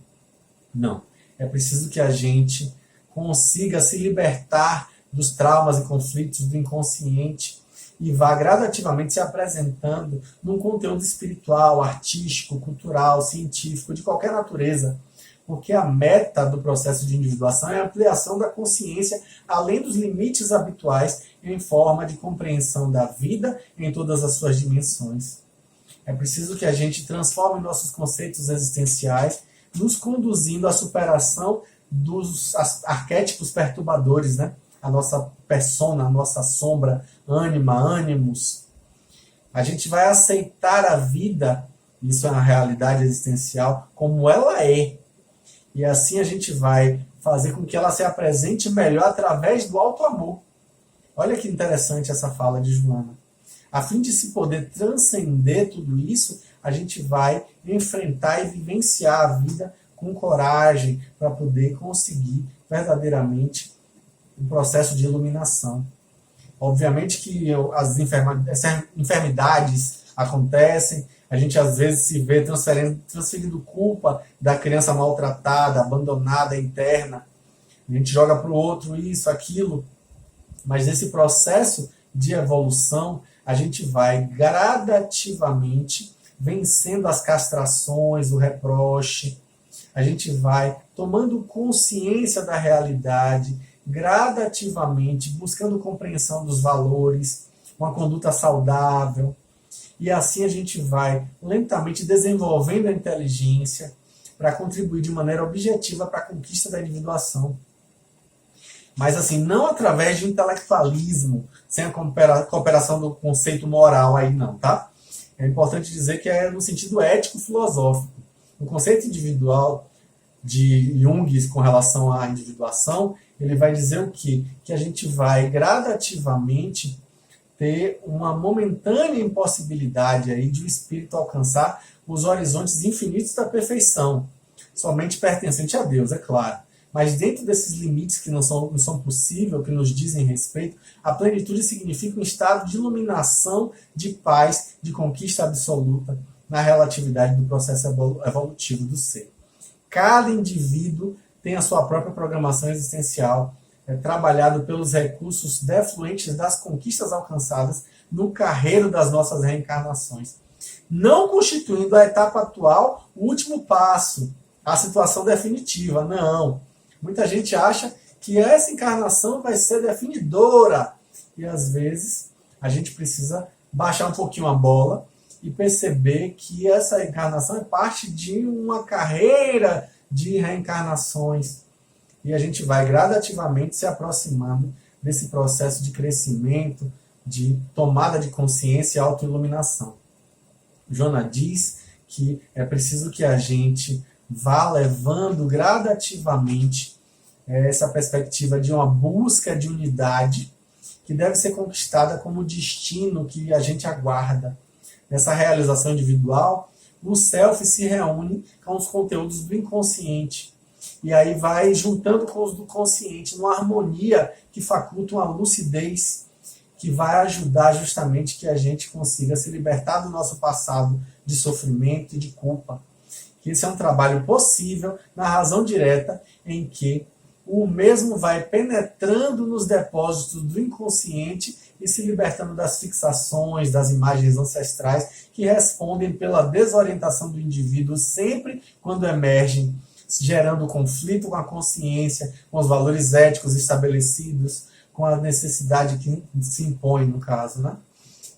Não. É preciso que a gente consiga se libertar dos traumas e conflitos do inconsciente e vá gradativamente se apresentando num conteúdo espiritual, artístico, cultural, científico, de qualquer natureza. Porque a meta do processo de individuação é a ampliação da consciência além dos limites habituais em forma de compreensão da vida em todas as suas dimensões. É preciso que a gente transforme nossos conceitos existenciais, nos conduzindo à superação dos arquétipos perturbadores, né? A nossa persona, a nossa sombra, ânima, ânimos. A gente vai aceitar a vida, isso é uma realidade existencial, como ela é. E assim a gente vai fazer com que ela se apresente melhor através do auto-amor. Olha que interessante essa fala de Joana. A fim de se poder transcender tudo isso, a gente vai enfrentar e vivenciar a vida com coragem para poder conseguir verdadeiramente um processo de iluminação. Obviamente que as enfermidades acontecem, a gente às vezes se vê transferindo culpa da criança maltratada, abandonada, interna. A gente joga para o outro isso, aquilo. Mas nesse processo de evolução, a gente vai gradativamente vencendo as castrações, o reproche. A gente vai tomando consciência da realidade, gradativamente, buscando compreensão dos valores, uma conduta saudável. E assim a gente vai lentamente desenvolvendo a inteligência para contribuir de maneira objetiva para a conquista da individuação. Mas assim, não através de intelectualismo, sem a cooperação do conceito moral aí não, tá? É importante dizer que é no sentido ético-filosófico. O conceito individual de Jung com relação à individuação, ele vai dizer o quê? Que a gente vai gradativamente ter uma momentânea impossibilidade aí de o espírito alcançar os horizontes infinitos da perfeição, somente pertencente a Deus, é claro. Mas dentro desses limites que não são possíveis, que nos dizem respeito, a plenitude significa um estado de iluminação, de paz, de conquista absoluta na relatividade do processo evolutivo do ser. Cada indivíduo tem a sua própria programação existencial, trabalhado pelos recursos defluentes das conquistas alcançadas no carreiro das nossas reencarnações, não constituindo a etapa atual o último passo, a situação definitiva, não. Muita gente acha que essa encarnação vai ser definidora. E às vezes a gente precisa baixar um pouquinho a bola e perceber que essa encarnação é parte de uma carreira de reencarnações. E a gente vai gradativamente se aproximando desse processo de crescimento, de tomada de consciência e autoiluminação. Joana diz que é preciso que a gente vá levando gradativamente essa perspectiva de uma busca de unidade que deve ser conquistada como destino que a gente aguarda. Nessa realização individual, o self se reúne com os conteúdos do inconsciente e aí vai juntando com os do consciente numa harmonia que faculta uma lucidez que vai ajudar justamente que a gente consiga se libertar do nosso passado de sofrimento e de culpa. Que esse é um trabalho possível na razão direta em que o mesmo vai penetrando nos depósitos do inconsciente e se libertando das fixações, das imagens ancestrais que respondem pela desorientação do indivíduo sempre quando emergem, gerando conflito com a consciência, com os valores éticos estabelecidos, com a necessidade que se impõe, no caso, né?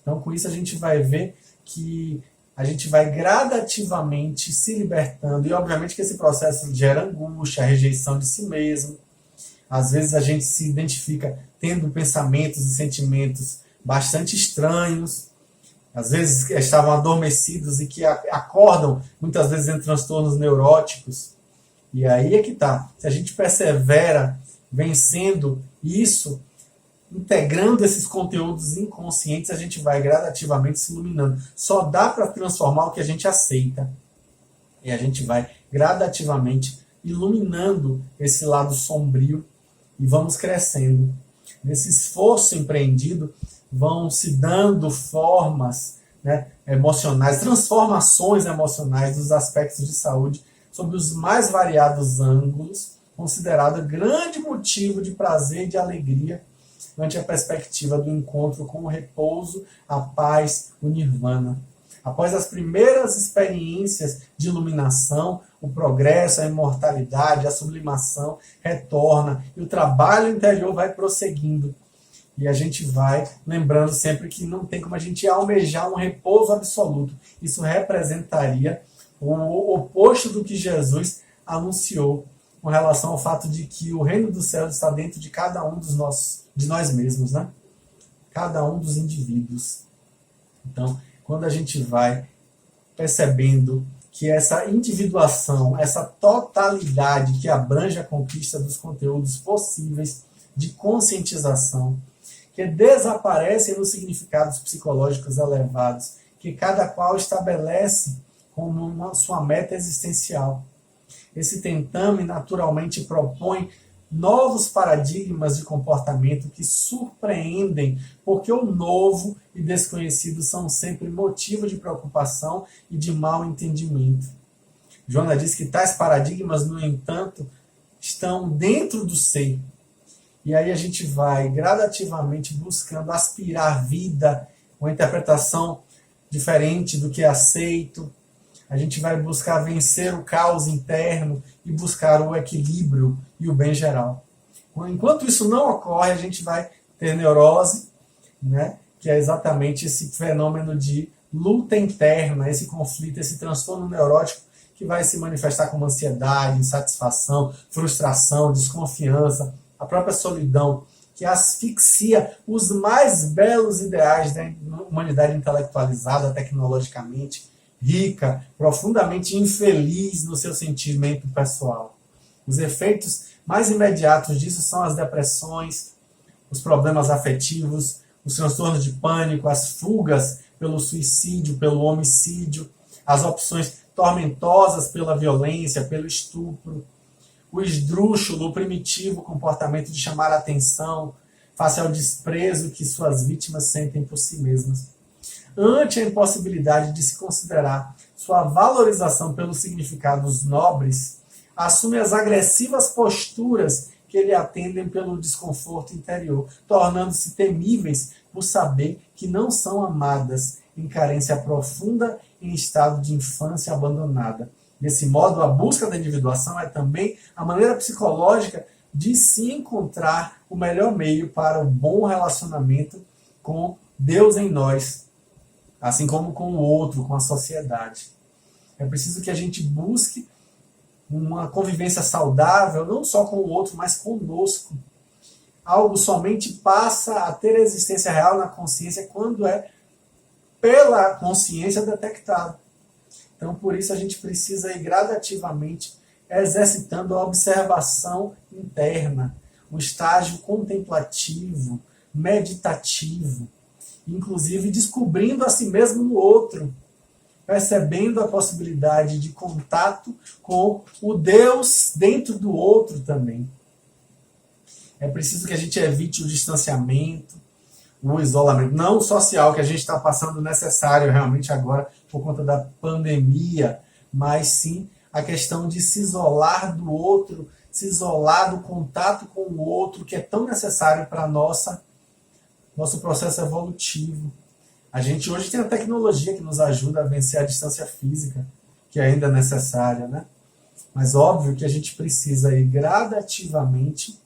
Então, com isso, a gente vai ver que a gente vai gradativamente se libertando. E, obviamente, que esse processo gera angústia, rejeição de si mesmo. Às vezes, a gente se identifica tendo pensamentos e sentimentos bastante estranhos. Às vezes, estavam adormecidos e que acordam, muitas vezes, em transtornos neuróticos. E aí é que tá. Se a gente persevera vencendo isso, integrando esses conteúdos inconscientes, a gente vai gradativamente se iluminando. Só dá para transformar o que a gente aceita. E a gente vai gradativamente iluminando esse lado sombrio e vamos crescendo. Nesse esforço empreendido, vão se dando formas, né, emocionais, transformações emocionais dos aspectos de saúde sob os mais variados ângulos, considerado grande motivo de prazer e de alegria ante a perspectiva do encontro com o repouso, a paz, o nirvana. Após as primeiras experiências de iluminação, o progresso, a imortalidade, a sublimação retorna e o trabalho interior vai prosseguindo. E a gente vai lembrando sempre que não tem como a gente almejar um repouso absoluto. Isso representaria o oposto do que Jesus anunciou com relação ao fato de que o reino dos céus está dentro de cada um de nós mesmos, né? Cada um dos indivíduos. Então, quando a gente vai percebendo que essa individuação, essa totalidade que abrange a conquista dos conteúdos possíveis de conscientização, que desaparecem nos significados psicológicos elevados, que cada qual estabelece como sua meta existencial. Esse tentame naturalmente propõe novos paradigmas de comportamento que surpreendem, porque o novo e desconhecido são sempre motivo de preocupação e de mau entendimento. Joana diz que tais paradigmas, no entanto, estão dentro do ser. E aí a gente vai gradativamente buscando aspirar vida, uma interpretação diferente do que é aceito. A gente vai buscar vencer o caos interno e buscar o equilíbrio e o bem geral. Enquanto isso não ocorre, a gente vai ter neurose, né, que é exatamente esse fenômeno de luta interna, esse conflito, esse transtorno neurótico que vai se manifestar como ansiedade, insatisfação, frustração, desconfiança, a própria solidão, que asfixia os mais belos ideais da humanidade intelectualizada, tecnologicamente rica, profundamente infeliz no seu sentimento pessoal. Os efeitos mais imediatos disso são as depressões, os problemas afetivos, os transtornos de pânico, as fugas pelo suicídio, pelo homicídio, as opções tormentosas pela violência, pelo estupro, o esdrúxulo, o primitivo comportamento de chamar a atenção face ao desprezo que suas vítimas sentem por si mesmas. Ante a impossibilidade de se considerar sua valorização pelos significados nobres, assume as agressivas posturas que lhe atendem pelo desconforto interior, tornando-se temíveis por saber que não são amadas, em carência profunda, em estado de infância abandonada. Desse modo, a busca da individuação é também a maneira psicológica de se encontrar o melhor meio para o bom relacionamento com Deus em nós, assim como com o outro, com a sociedade. É preciso que a gente busque uma convivência saudável, não só com o outro, mas conosco. Algo somente passa a ter existência real na consciência quando é pela consciência detectado. Então, por isso, a gente precisa ir gradativamente exercitando a observação interna, o estágio contemplativo, meditativo, inclusive descobrindo a si mesmo no outro, percebendo a possibilidade de contato com o Deus dentro do outro também. É preciso que a gente evite o distanciamento, o isolamento, não social que a gente está passando necessário realmente agora por conta da pandemia, mas sim a questão de se isolar do outro, se isolar do contato com o outro, que é tão necessário para nosso processo evolutivo. A gente hoje tem a tecnologia que nos ajuda a vencer a distância física, que ainda é necessária, né? Mas óbvio que a gente precisa ir gradativamente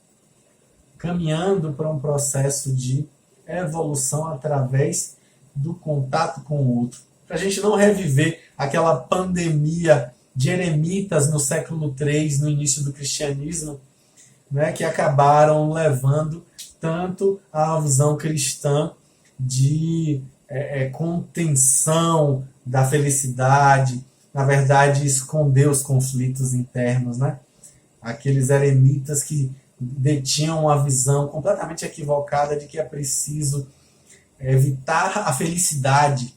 caminhando para um processo de evolução através do contato com o outro. Para a gente não reviver aquela pandemia de eremitas no século III, no início do cristianismo, né, que acabaram levando tanto a visão cristã de contenção da felicidade, na verdade, esconder os conflitos internos, né? Aqueles eremitas que detinham uma visão completamente equivocada de que é preciso evitar a felicidade.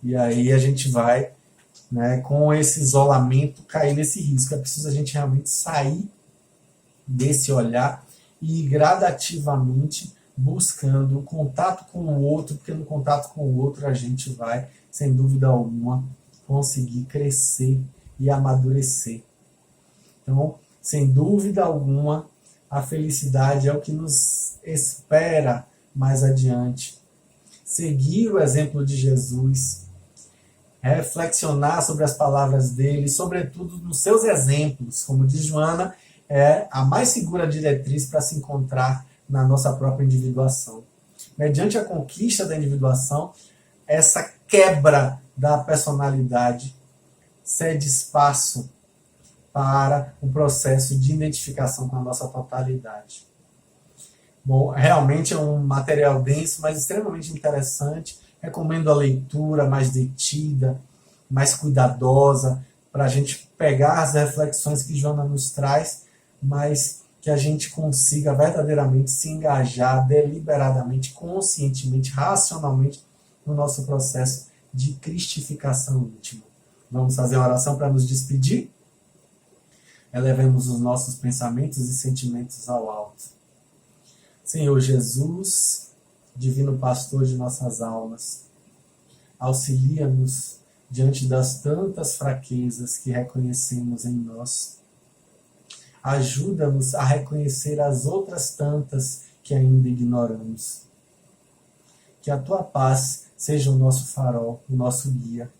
E aí a gente vai, né, com esse isolamento, cair nesse risco. É preciso a gente realmente sair desse olhar e ir gradativamente buscando o contato com o outro, porque no contato com o outro a gente vai, sem dúvida alguma, conseguir crescer e amadurecer. Então, sem dúvida alguma, a felicidade é o que nos espera mais adiante. Seguir o exemplo de Jesus, reflexionar sobre as palavras dele, sobretudo nos seus exemplos, como diz Joana, é a mais segura diretriz para se encontrar na nossa própria individuação. Mediante a conquista da individuação, essa quebra da personalidade cede espaço para o processo de identificação com a nossa totalidade. Bom, realmente é um material denso, mas extremamente interessante. Recomendo a leitura mais detida, mais cuidadosa, para a gente pegar as reflexões que Joana nos traz, mas que a gente consiga verdadeiramente se engajar deliberadamente, conscientemente, racionalmente no nosso processo de cristificação íntima. Vamos fazer uma oração para nos despedir? Elevemos os nossos pensamentos e sentimentos ao alto. Senhor Jesus, divino pastor de nossas almas, auxilia-nos diante das tantas fraquezas que reconhecemos em nós. Ajuda-nos a reconhecer as outras tantas que ainda ignoramos. Que a tua paz seja o nosso farol, o nosso guia,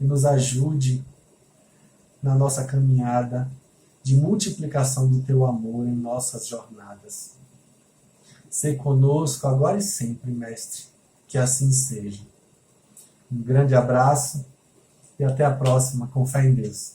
e nos ajude na nossa caminhada de multiplicação do teu amor em nossas jornadas. Sê conosco agora e sempre, Mestre, que assim seja. Um grande abraço e até a próxima, com fé em Deus.